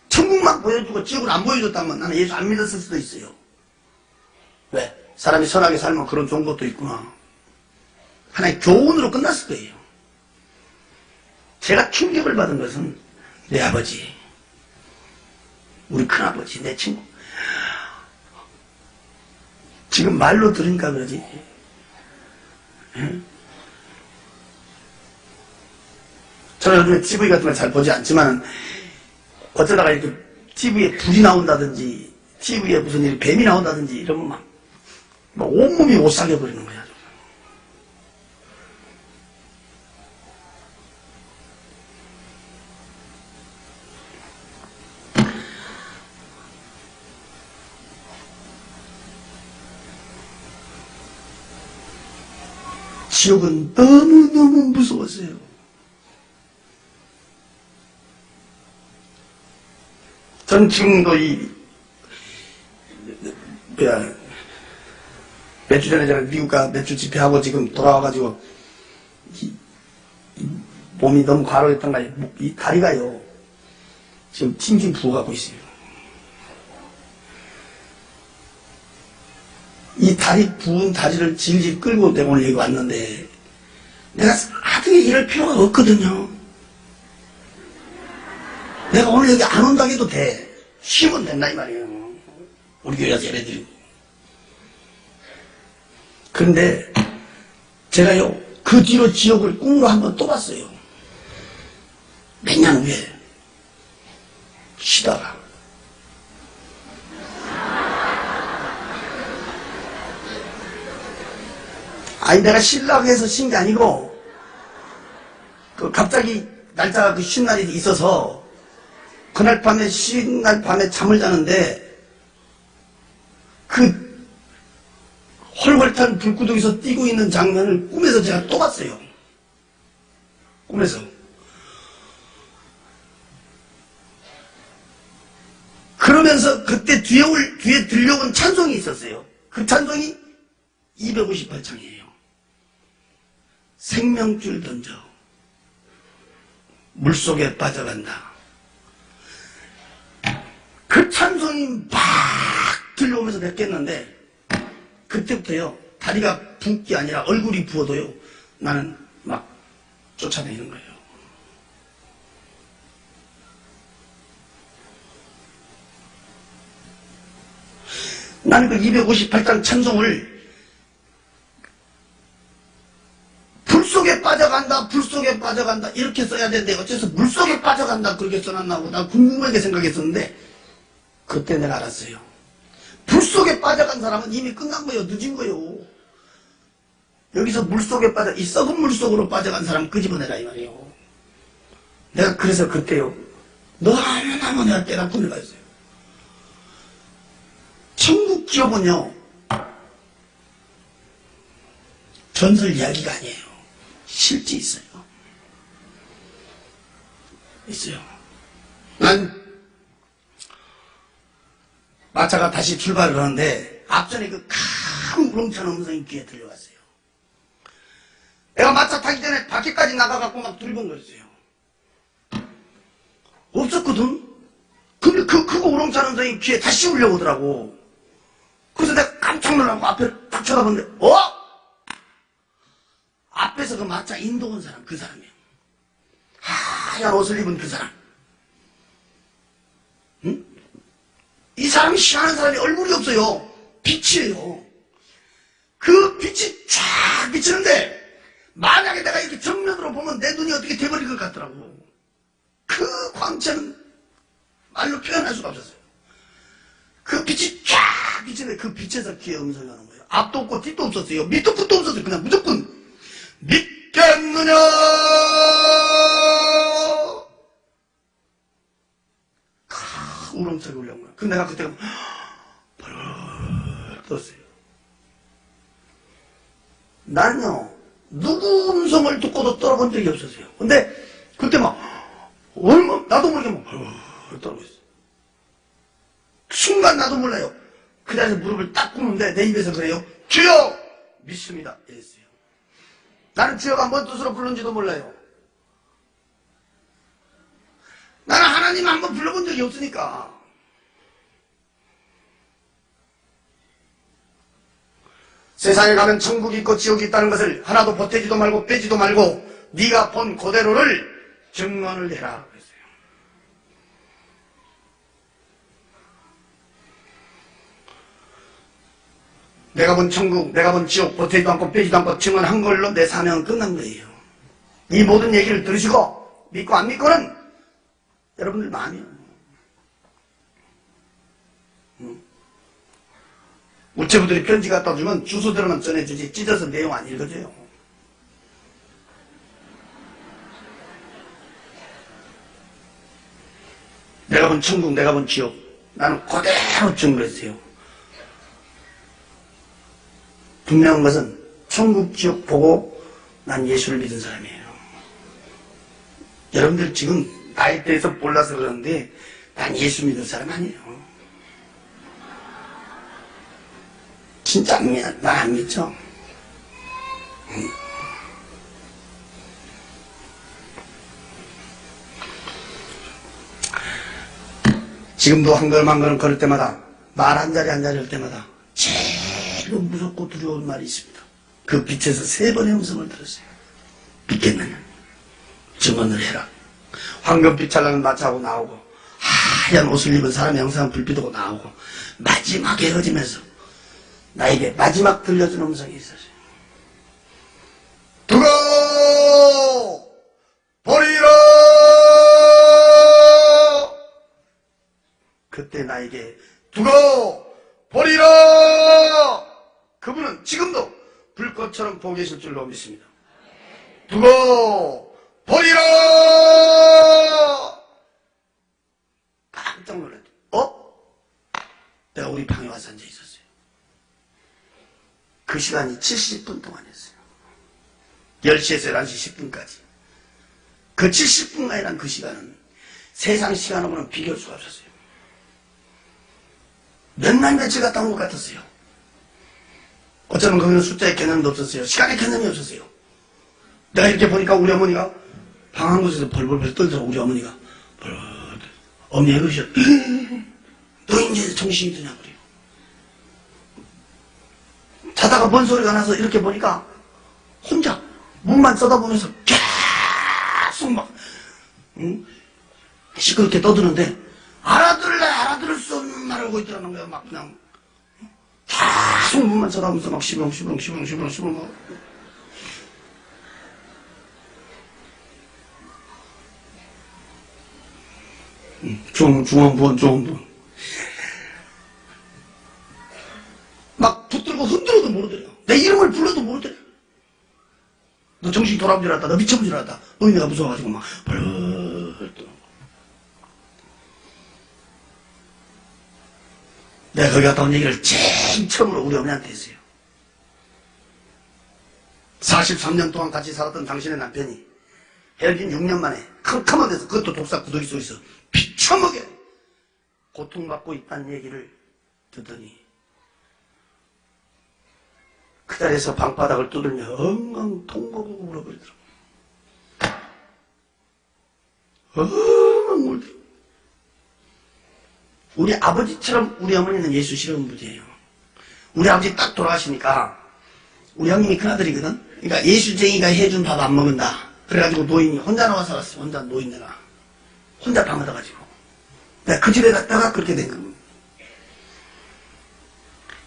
천국만 보여주고 지옥을 안 보여줬다면 나는 예수 안 믿었을 수도 있어요. 왜? 사람이 선하게 살면 그런 좋은 것도 있구나. 하나의 교훈으로 끝났을 거예요. 제가 충격을 받은 것은 내 아버지, 우리 큰아버지, 내 친구. 지금 말로 들으니까 그러지. 예? 저는 요즘에 TV 같은 걸 잘 보지 않지만 어쩌다가 이렇게 TV에 불이 나온다든지 TV에 무슨 일 뱀이 나온다든지 이러면 막 온몸이 오싹해 버리는 거야. 지옥은 너무너무 무서웠어요. 전 지금도 몇 주 전에 제가 미국가 몇 주 집회하고 지금 돌아와가지고 몸이 너무 과로했던가요. 이 다리가요. 지금 칭칭 부어가고 있어요. 이 다리 부은 다리를 질질 끌고 내가 오늘 여기 왔는데 내가 하등에 이럴 필요가 없거든요. 내가 오늘 여기 안 온다고 해도 돼. 쉬면 된다 이 말이에요. 우리 교회에서 예배드리고. 그런데 제가요 그 뒤로 지옥을 꿈으로 한번 또 봤어요. 몇 년 후에 쉬다가 아니 내가 쉬려고 해서 쉰 게 아니고 그 갑자기 날짜가 그 쉰 날이 있어서 그날 밤에 쉰 날 밤에 잠을 자는데 그 헐헐 탄 불구덩이에서 뛰고 있는 장면을 꿈에서 제가 또 봤어요. 꿈에서. 그러면서 그때 뒤에 들려온 찬송이 있었어요. 그 찬송이 258창이에요. 생명줄 던져 물속에 빠져간다. 그 찬송이 막 들려오면서 내가 깼는데 그때부터요 다리가 부은 게 아니라 얼굴이 부어도요 나는 막 쫓아다니는 거예요. 나는 그 258장 찬송을 불속에 빠져간다, 불속에 빠져간다 이렇게 써야 되는데 어째서 물속에 빠져간다 그렇게 써놨나고 난 궁금하게 생각했었는데 그때 내가 알았어요. 불속에 빠져간 사람은 이미 끝난 거예요. 늦은 거예요. 여기서 물속에 빠져 이 썩은 물속으로 빠져간 사람 끄집어내라 이 말이에요. 내가 그래서 그때요 너무너무 내가 깨닫고 내가있어요. 천국 기업은요 전설 이야기가 아니에요. 실제 있어요. 있어요. 난 마차가 다시 출발을 하는데 앞전에 그 큰 우렁찬 음성이 귀에 들려왔어요. 내가 마차 타기 전에 밖에까지 나가갖고 막 두리번거렸어요. 없었거든. 근데 그 크고 우렁찬 음성이 귀에 다시 울려오더라고. 그래서 내가 깜짝 놀라고 앞에 딱 쳐다봤는데 앞에서 그 마차 인도 온 사람, 그 사람이에요. 하얀 옷을 입은 그 사람. 응? 이 사람이 시하는 사람이 얼굴이 없어요. 빛이에요. 그 빛이 쫙 비치는데 만약에 내가 이렇게 정면으로 보면 내 눈이 어떻게 돼버릴 것 같더라고. 그 광채는 말로 표현할 수가 없었어요. 그 빛이 쫙 비치는데 그 빛에서 귀에 음성이 오는 거예요. 앞도 없고 뒤도 없었어요. 밑도 끝도 없었어요. 그냥 무조건 믿겠느냐 우렁차게 울려온 거야. 근데 내가 그때 벌 떴어요. 나는요 누구 음성을 듣고도 떨어본 적이 없었어요. 근데 그때 막 얼마 나도 모르게 막 벌 떨고 있어. 순간 나도 몰라요. 그 자리에서 무릎을 딱 꿇는데 내 입에서 그래요. 주여 믿습니다 이랬어요. 나는 주여가 뭔 뜻으로 부르는지도 몰라요. 나는 하나님 한번 불러본 적이 없으니까. 세상에 가면 천국이 있고 지옥이 있다는 것을 하나도 보태지도 말고 빼지도 말고 네가 본 그대로를 증언을 해라 그랬어요. 내가 본 천국, 내가 본 지옥, 보태지도 않고 빼지도 않고 증언한 걸로 내 사명은 끝난 거예요. 이 모든 얘기를 들으시고 믿고 안 믿고는 여러분들 마음이에요. 우체부들이 편지 갖다 주면 주소대로만 전해주지 찢어서 내용 안 읽어줘요. 내가 본 천국, 내가 본 지옥, 나는 그대로 증거했어요. 분명한 것은 천국, 지옥 보고 난 예수를 믿은 사람이에요. 여러분들 지금 나에 대해서 몰라서 그러는데 난 예수 믿은 사람 아니에요. 진짜 나 안 믿죠? 지금도 한 걸음 한 걸음 걸을 때마다 말 한 자리 한 자리 할 때마다 제일 무섭고 두려운 말이 있습니다. 그 빛에서 3번의 음성을 들었어요. 믿겠느냐? 증언을 해라. 황금빛 찬란한 마차하고 나오고 하얀 옷을 입은 사람의 형상은 불빛하고 나오고 마지막에 헤어지면서 나에게 마지막 들려준 음성이 있었어요. 두고 버리라. 그때 나에게 두고 버리라. 그분은 지금도 불꽃처럼 보고 계실 줄로 믿습니다. 두고 버리라. 깜짝 놀랐죠. 내가 우리 방에 와서 앉아 있었어요. 그 시간이 70분 동안이었어요. 10시에서 11시 10분까지. 그 70분간이란 그 시간은 세상 시간하고는 비교할 수가 없었어요. 몇 날 며칠 갔다 온 것 같았어요. 어쩌면 거기는 숫자의 개념도 없었어요. 시간의 개념이 없었어요. 내가 이렇게 보니까 우리 어머니가 방 한 곳에서 벌벌벌 떨더라. 우리 어머니가 어머니 왜 그러셔? 너 이제 정신이 드냐 그래요. 자다가 뭔 소리가 나서 이렇게 보니까 혼자 문만 쳐다보면서 계속 막 시끄럽게 떠드는데 알아들을 수 없는 말을 하고 있더라는 거야. 막 그냥 계속 문만 쳐다보면서 막 시부렁 중앙부원 막 붙들고 흔들어도 모르더래요. 내 이름을 불러도 모르더래요. 너 정신이 돌아온 줄 알았다. 너 미쳐본 줄 알았다. 노인네가 무서워가지고 막 벌벌 떠. 내가 거기 갔다 온 얘기를 제일 처음으로 우리 어머니한테 했어요. 43년 동안 같이 살았던 당신의 남편이 헤어진 6년 만에 캄캄한 데서 그것도 독사 구더기 속에서 비쳐먹게 고통받고 있다는 얘기를 듣더니 그 자리에서 방바닥을 두들며 엉엉 통곡하고 울어버리더라고. 엉엉 울더라고. 우리 아버지처럼 우리 어머니는 예수 싫어하는 분이에요. 우리 아버지 딱 돌아가시니까 우리 형님이 큰아들이거든. 그러니까 예수쟁이가 해준 밥 안 먹는다. 그래가지고 노인이 혼자 나와 살았어. 혼자 노인네가 혼자 방 얻어가지고 내가 그 집에 갔다가 그렇게 된 겁니다.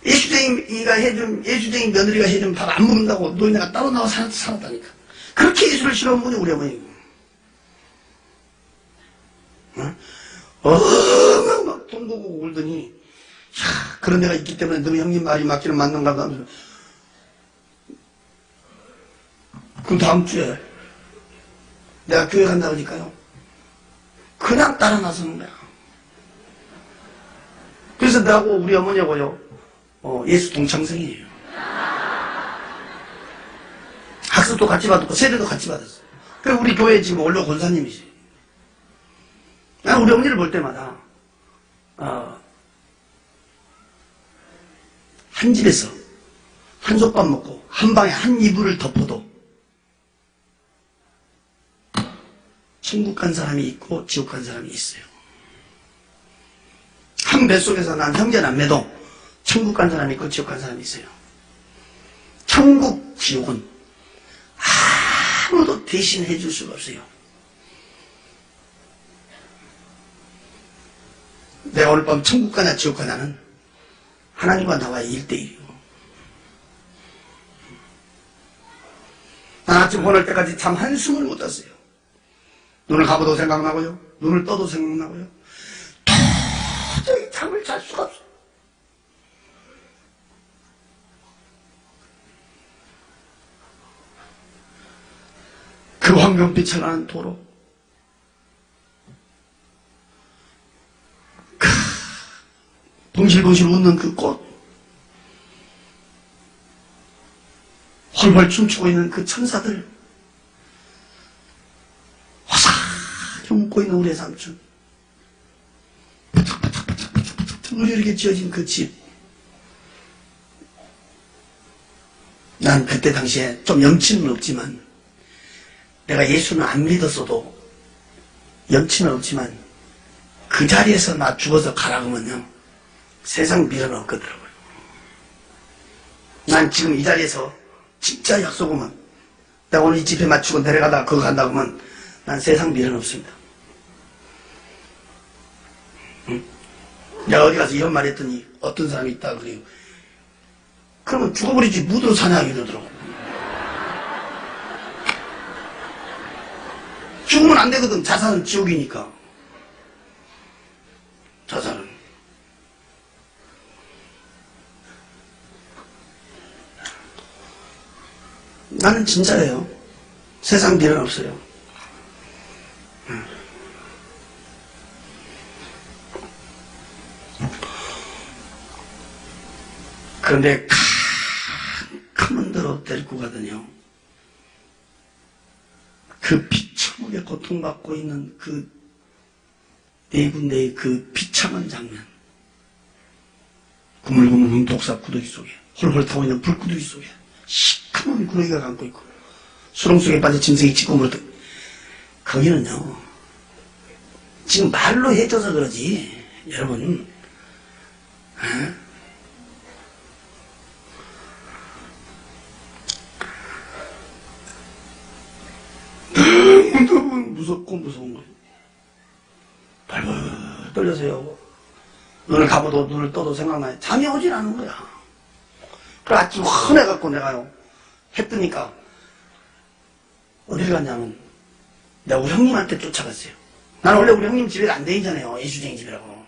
예수쟁이 며느리가 해준 밥 안 먹는다고 노인네가 따로 나와 살았다니까. 그렇게 예수를 싫어하는 분이 우리 어머니고. 막 통보고 울더니, 그런 데가 있기 때문에 너 형님 말이 맞기는 맞는가 봐. 그럼 다음 주에 내가 교회 간다고 하니까요. 그냥 따라 나서는 거야. 그래서 나하고 우리 어머니하고요, 예수 동창생이에요. 학습도 같이 받았고, 세례도 같이 받았어요. 그리고 우리 교회 지금 원로 권사님이지. 난 우리 어머니를 볼 때마다, 한 집에서 한솥밥 먹고, 한 방에 한 이불을 덮어도, 천국 간 사람이 있고, 지옥 간 사람이 있어요. 한 뱃속에서 난 형제 남매도 천국 간 사람이 있고 지옥 간 사람이 있어요. 천국, 지옥은 아무도 대신해 줄 수가 없어요. 내가 오늘 밤 천국 가나 지옥 가나는 하나님과 나와의 1대1이고 아침 보낼 때까지 참 한숨을 못 잤어요. 눈을 감아도 생각나고요. 눈을 떠도 생각나고요. 도저히 잠을 잘 수가 없어요. 그 황금빛을 나는 도로, 봉실봉실 웃는 그 꽃, 헐헐 춤추고 있는 그 천사들, 화사하게 웃고 있는 우리의 삼촌, 부탁부탁부탁부탁부탁 으르르게 지어진 그 집. 난 그때 당시에 좀 염치는 없지만, 내가 예수는 안 믿었어도 염치는 없지만 그 자리에서 나 죽어서 가라 그러면요 세상 미련 없거더라고요. 난 지금 이 자리에서 진짜 약속하면 내가 오늘 이 집회 마치고 내려가다가 그거 간다 그러면 난 세상 미련 없습니다. 응? 내가 어디 가서 이런 말 했더니 어떤 사람이 있다 그래요. 그러면 죽어버리지 무드로 사냐 이러더라고요. 죽으면 안 되거든. 자살은 지옥이니까. 자살은. 나는 진짜예요. 세상 미련 없어요. 그런데 캄캄한 데로 데리고 가더니요. 그 비참하게 고통받고 있는 그 네 군데의 그 비참한 장면, 구물구물 독사 구더기 속에 홀홀 타고 있는 불구더기 속에 시커먼 구더기가 감고 있고 수렁 속에 빠져 짐승이 짚고 물었던 거기는요 지금 말로 해줘서 그러지 여러분 너무 무섭고 무서운 거예요. 발벌 떨려서요. 눈을 감아도 눈을 떠도 생각나요. 잠이 오질 않은 거야. 그래 아침 헌해갖고 내가요. 해 뜨니까 어디를 갔냐면 내가 우리 형님한테 쫓아갔어요. 나는 원래 우리 형님 집에 안 다니잖아요. 예수쟁이 집이라고.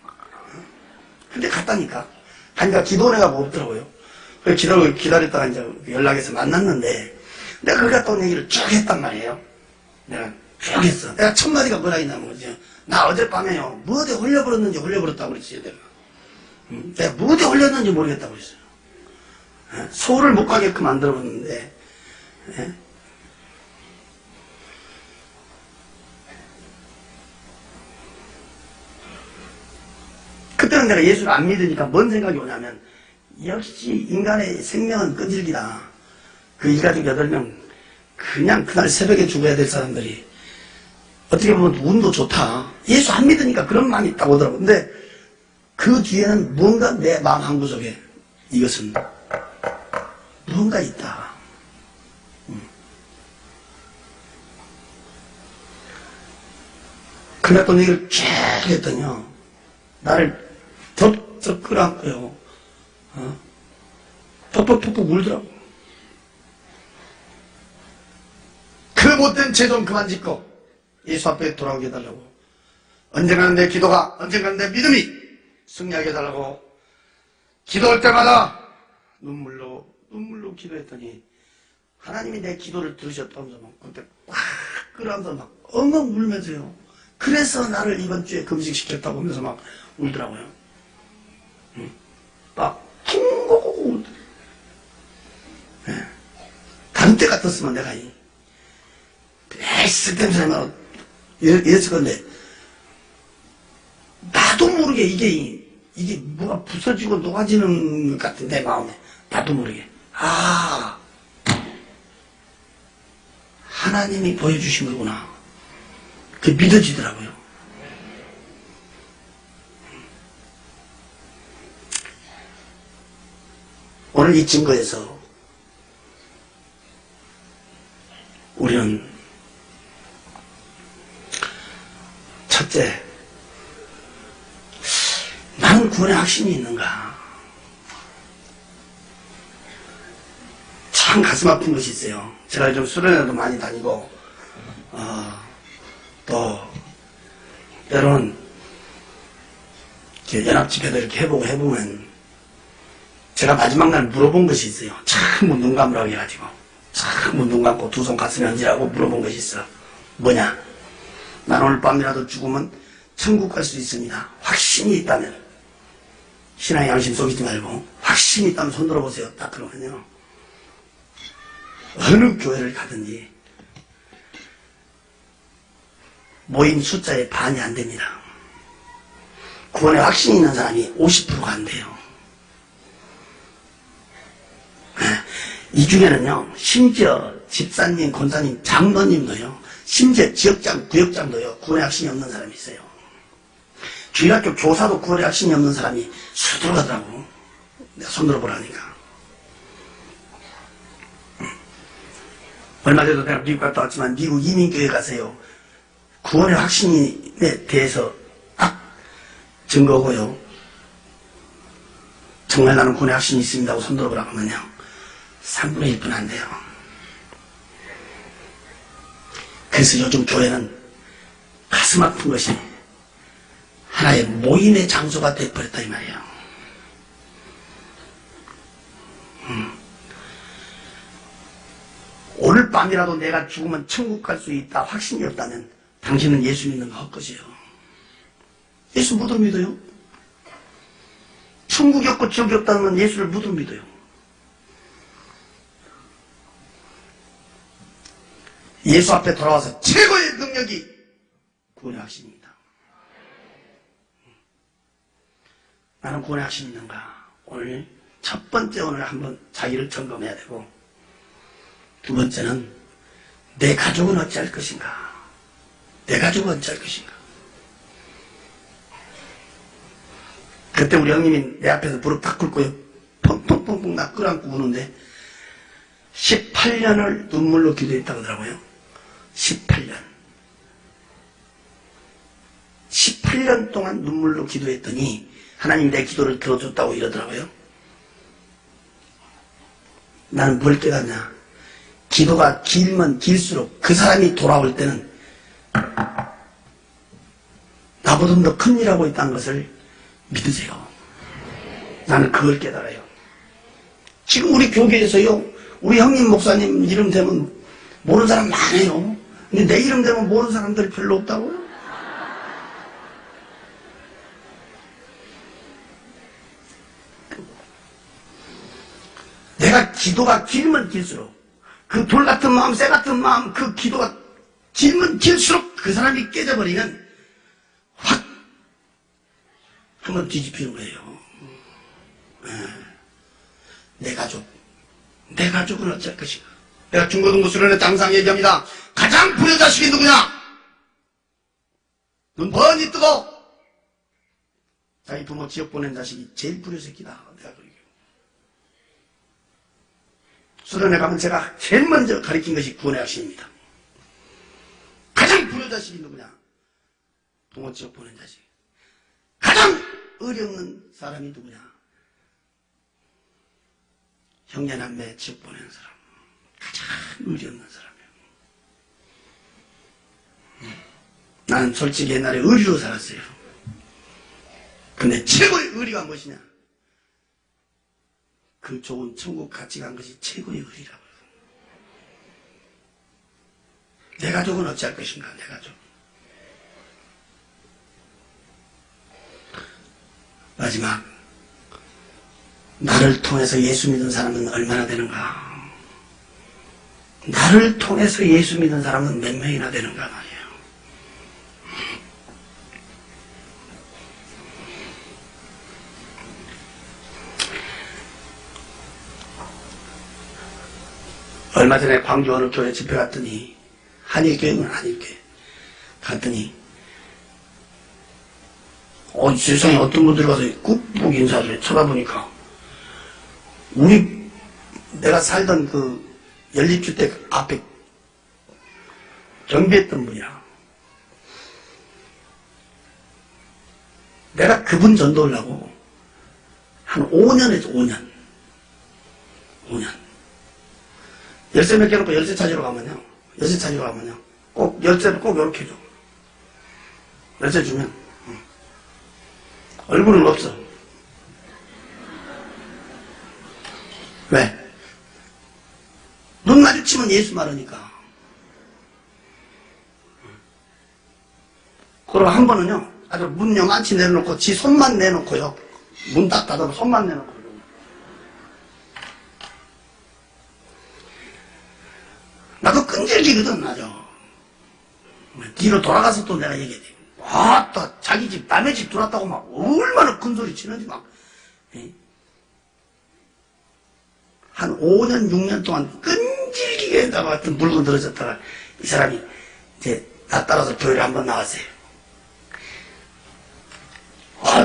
근데 갔다니까. 가니까 기도원에가 뭐 없더라고요. 그래서 기다렸다가 이제 연락해서 만났는데 내가 거기 갔다 온 얘기를 쭉 했단 말이에요. 내가 쭉 했어. 내가 첫 마디가 뭐라 했냐면 거지. 나 어젯밤에요. 뭐 어디 홀려버렸는지 홀려버렸다고 그랬어요. 내가 뭐 어디 홀렸는지 모르겠다고 그랬어요. 소를 못 가게끔 만들어봤는데 그때는 내가 예수를 안 믿으니까 뭔 생각이 오냐면 역시 인간의 생명은 끈질기다. 그 일가족 8명 그냥 그날 새벽에 죽어야 될 사람들이 어떻게 보면 운도 좋다. 예수 안 믿으니까 그런 마음이 있다고 하더라고. 근데 그 뒤에는 뭔가 내 마음 한구석에 이것은 뭔가 있다. 그날 또 얘기를 쭉 했더니요. 나를 덥석 끌어안고요. 퍽퍽퍽퍽 울더라고. 그 못된 죄 좀 그만 짓고 예수 앞에 돌아오게 해달라고. 언젠가는 내 기도가, 언젠가는 내 믿음이 승리하게 해달라고. 기도할 때마다 눈물로 기도했더니 하나님이 내 기도를 들으셨다면서 막 그때 꽉 끌어안아서 막 엉엉 울면서요. 그래서 나를 이번 주에 금식시켰다고 하면서 막 울더라고요. 막 킹고고 울더라고요. 다른 때 같았으면 내가 쓸데없이 막 이랬을 건데 나도 모르게 이게 뭐가 부서지고 녹아지는 것 같은 내 마음에 나도 모르게 하나님이 보여주신 거구나. 그게 믿어지더라고요. 오늘 이 증거에서 우리는 첫째, 나는 구원의 확신이 있는가? 참 참 가슴 아픈 것이 있어요. 제가 요즘 수련회도 많이 다니고, 또, 때로는, 연합집회도 이렇게 해보면, 제가 마지막 날 물어본 것이 있어요. 자꾸 눈 감으라고 해가지고. 자꾸 눈 감고 두 손 가슴에 얹으라고 물어본 것이 있어. 뭐냐? 난 오늘 밤이라도 죽으면 천국 갈 수 있습니다. 확신이 있다면. 신앙의 양심 속이지 말고, 확신이 있다면 손 들어보세요. 딱 그러면요. 어느 교회를 가든지, 모인 숫자의 반이 안 됩니다. 구원에 확신이 있는 사람이 50%가 안 돼요. 이 중에는요, 심지어 집사님, 권사님, 장로님도요, 심지어 지역장, 구역장도요, 구원에 확신이 없는 사람이 있어요. 주일학교 교사도 구원에 확신이 없는 사람이 수두룩 하더라고. 내가 손 들어보라니까. 얼마 전에도 내가 미국 갔다 왔지만, 미국 이민교회 가세요. 구원의 확신에 대해서 딱 증거고요. 정말 나는 구원의 확신이 있습니다 하고 손 들어보라고 하면요. 3분의 1분 안 돼요. 그래서 요즘 교회는 가슴 아픈 것이 하나의 모임의 장소가 되어버렸다 이 말이에요. 오늘 밤이라도 내가 죽으면 천국 갈 수 있다 확신이 없다면 당신은 예수 믿는 거 헛것이에요. 예수 못 믿어요? 천국이 없고 지옥이 없다면 예수를 못 믿어요. 예수 앞에 돌아와서 최고의 능력이 구원의 확신입니다. 나는 구원의 확신이 있는가? 오늘 첫 번째 오늘 한번 자기를 점검해야 되고, 두 번째는 내 가족은 어찌할 것인가? 내 가족은 어찌할 것인가? 그때 우리 형님이 내 앞에서 무릎 딱 꿇고요. 펑펑펑펑 나 끌어안고 우는데 18년을 눈물로 기도했다고 하더라고요. 18년 동안 눈물로 기도했더니 하나님 내 기도를 들어줬다고 이러더라고요. 나는 뭘 깨닫냐? 기도가 길면 길수록 그 사람이 돌아올 때는 나보다 더 큰 일하고 있다는 것을 믿으세요. 나는 그걸 깨달아요. 지금 우리 교계에서요, 우리 형님 목사님 이름 되면 모르는 사람 많아요. 근데 내 이름 되면 모르는 사람들이 별로 없다고요? 내가 기도가 길면 길수록 그 돌 같은 마음, 쇠 같은 마음, 그 기도가 길면 길수록 그 사람이 깨져버리면 확 한번 뒤집히는 거예요. 내 가족은 어쩔 것인가? 내가 중고등부 수련회 항상 얘기합니다. 가장 불효자식이 누구냐? 눈 번이 뜨고 자기 부모 지옥 보낸 자식이 제일 불효새끼다. 내가 그러게. 수련회 가면 제가 제일 먼저 가르친 것이 구원의 확신입니다. 가장 불효자식이 누구냐? 부모 지옥 보낸 자식. 가장 의리 없는 사람이 누구냐? 형제남매 지옥 보내는 사람. 가장 의리 없는 사람이에요. 나는 솔직히 옛날에 의리로 살았어요. 근데 최고의 의리가 무엇이냐? 그 좋은 천국 같이 간 것이 최고의 의리라고요. 내 가족은 어찌할 것인가? 내 가족. 마지막, 나를 통해서 예수 믿는 사람은 얼마나 되는가? 나를 통해서 예수 믿는 사람은 몇 명이나 되는가 말이에요. 얼마 전에 광주 어느 교회 집회 갔더니, 한일교회는 한일교회 갔더니 세상에 어떤 분들이 가서 꾹꾹 인사를 해. 쳐다보니까 내가 살던 그 연립주택 앞에 경비했던 분이야. 내가 그분 전도를 하고 한 5년 했죠. 5년 열쇠 몇 개 놓고 열쇠 찾으러 가면요. 꼭 열쇠를 꼭 이렇게 줘. 열쇠 주면 얼굴은 없어. 왜? 눈 마주치면 예수 말하니까. 그리고 한 번은요, 아주 문 요만치 내려놓고 지 손만 내놓고요. 문 딱 닫아도 손만 내놓고. 나도 끈질기거든, 아주. 뒤로 돌아가서 또 내가 얘기해. 또 자기 집, 남의 집 들어왔다고 막 얼마나 큰 소리 치는지 막. 한 5년, 6년 동안 끈질기게 나 같은 물건 들어졌다가 이 사람이 이제 나 따라서 교회를 한번 나왔어요.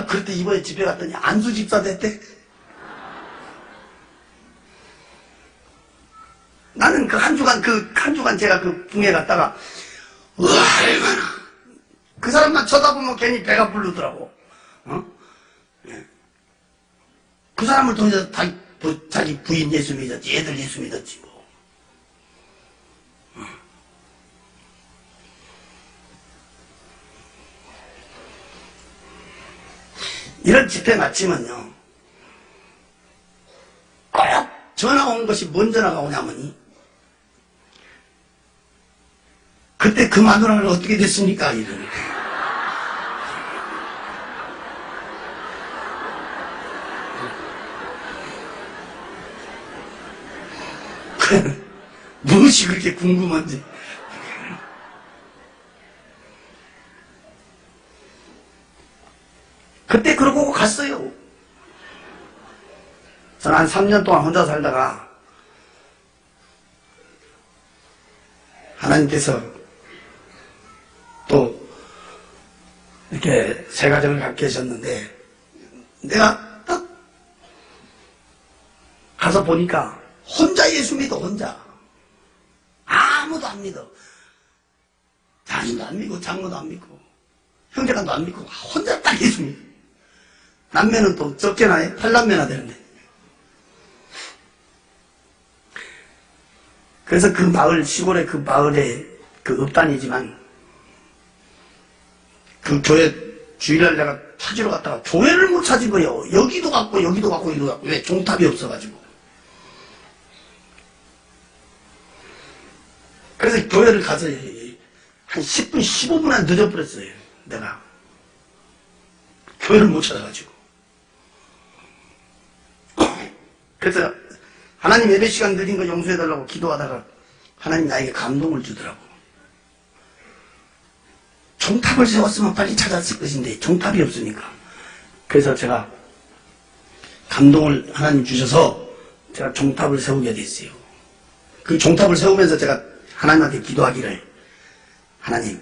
그때 이번에 집에 갔더니 안수 집사 됐대. 나는 그 한 주간 제가 그 붕에 갔다가, 얼마나. 그 사람만 쳐다보면 괜히 배가 부르더라고. 그 사람을 통해서 자기 부인 예수 믿었지, 애들 예수 믿었지, 뭐. 이런 집회 마치면요, 꼭 전화 온 것이 뭔 전화가 오냐면이, 그때 그 마누라는 어떻게 됐습니까? 이러니까. 무엇이 그렇게 궁금한지. 그때 그러고 갔어요. 저는 한 3년 동안 혼자 살다가 하나님께서 또 이렇게 새 가정을 갖게 하셨는데, 내가 딱 가서 보니까 혼자 예수 믿어. 혼자 아무도 안 믿어. 자신도 안 믿고 장모도 안 믿고 형제간도 안 믿고 혼자 딱 예수 믿어. 남매는 또 적게나 해. 8남매나 되는데. 그래서 그 마을, 시골의 그 마을에 그 읍단이지만 그 교회 주일날 내가 찾으러 갔다가 교회를 못 찾은 거예요. 여기도 갔고 여기도 갔고 여기도 갔고. 왜? 종탑이 없어가지고. 그래서 교회를 가서 한 10분 15분 안 늦어버렸어요. 내가 교회를 못 찾아가지고. 그래서 하나님 예배 시간 늦은 거 용서해달라고 기도하다가 하나님 나에게 감동을 주더라고. 종탑을 세웠으면 빨리 찾았을 것인데 종탑이 없으니까. 그래서 제가 감동을 하나님 주셔서 제가 종탑을 세우게 됐어요. 그 종탑을 세우면서 제가 하나님한테 기도하기를, 하나님,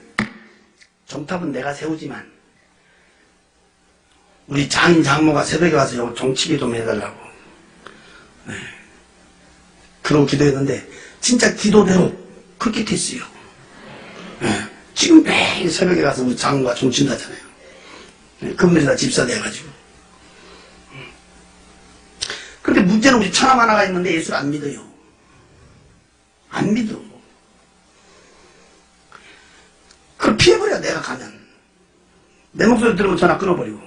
종탑은 내가 세우지만 우리 장인 장모가 새벽에 와서 종치기 좀 해달라고. 네. 그러고 기도했는데 진짜 기도대로 그렇게 됐어요. 네. 지금 매일 새벽에 가서 우리 장모가 종친다잖아요. 네. 그분들이 집사 돼가지고. 그런데 문제는 우리 처남 하나가 있는데 예수를 안 믿어요. 안 믿어. 그걸 피해버려. 내가 가면 내 목소리 들으면 전화 끊어버리고.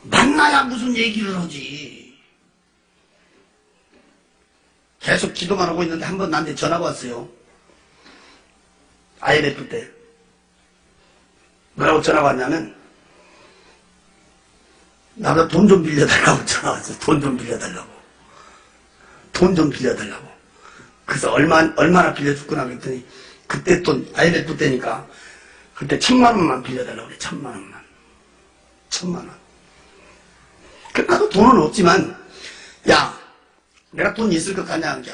만나야 무슨 얘기를 하지. 계속 기도만 하고 있는데 한 번 나한테 전화가 왔어요. IMF 때. 뭐라고 전화가 왔냐면, 나보다 돈 좀 빌려달라고 전화가 왔어요. 돈 좀 빌려달라고. 돈 좀 빌려달라고. 그래서 얼마나 빌려줄 거나 그랬더니, 그때 또 IMF 때니까, 그때 1,000만 원만 빌려달라고 그래. 1,000만 원만. 1,000만 원. 나도 돈은 없지만, 야, 내가 돈 있을 것 같냐? 하는 게,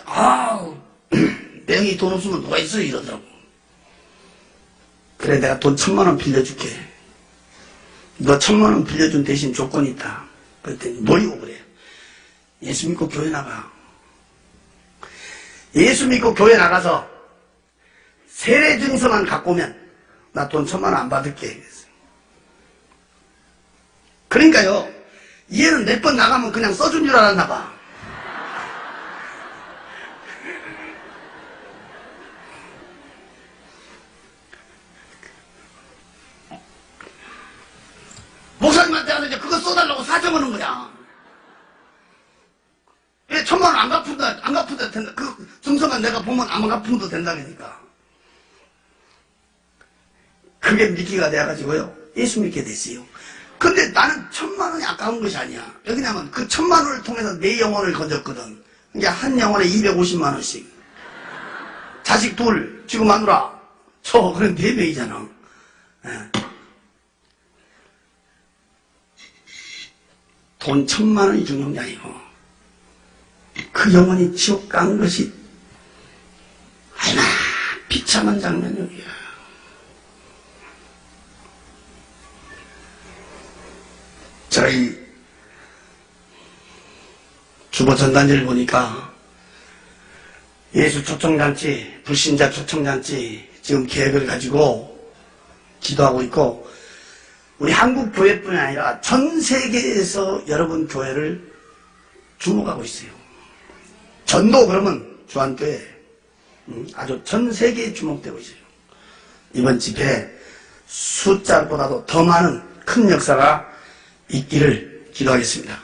내 형이 돈 없으면 누가 있어? 이러더라고. 그래, 내가 돈 1,000만 원 빌려줄게. 너 1,000만 원 빌려준 대신 조건이 있다. 그랬더니, 뭐이고 그래? 예수 믿고 교회 나가. 예수 믿고 교회 나가서 세례 증서만 갖고 오면 나 돈 1,000만 원 안 받을게. 그러니까요, 얘는 몇 번 나가면 그냥 써준 줄 알았나 봐. 써달라고 사정하는 거야. 왜 1,000만 원 안 갚아도 된다. 그 증서만 내가 보면 안 갚아도 된다니까. 그게 미끼가 돼가지고요. 예수 믿게 됐어요. 근데 나는 1,000만 원이 아까운 것이 아니야. 왜냐면 그 1,000만 원을 통해서 내 영혼을 건졌거든. 이게 한 영혼에 250만 원씩. 자식 둘, 지금 마누라. 그럼 4명이잖아. 돈 1,000만 원이 중요한 게 아니고, 그 영혼이 지옥 간 것이 얼마나 비참한 장면이야. 저희 주보 전단지를 보니까 예수 초청잔치, 불신자 초청잔치 지금 계획을 가지고 기도하고 있고, 우리 한국 교회뿐이 아니라 전 세계에서 여러분 교회를 주목하고 있어요. 전도 그러면 주한교회 아주 전 세계에 주목되고 있어요. 이번 집회 숫자보다도 더 많은 큰 역사가 있기를 기도하겠습니다.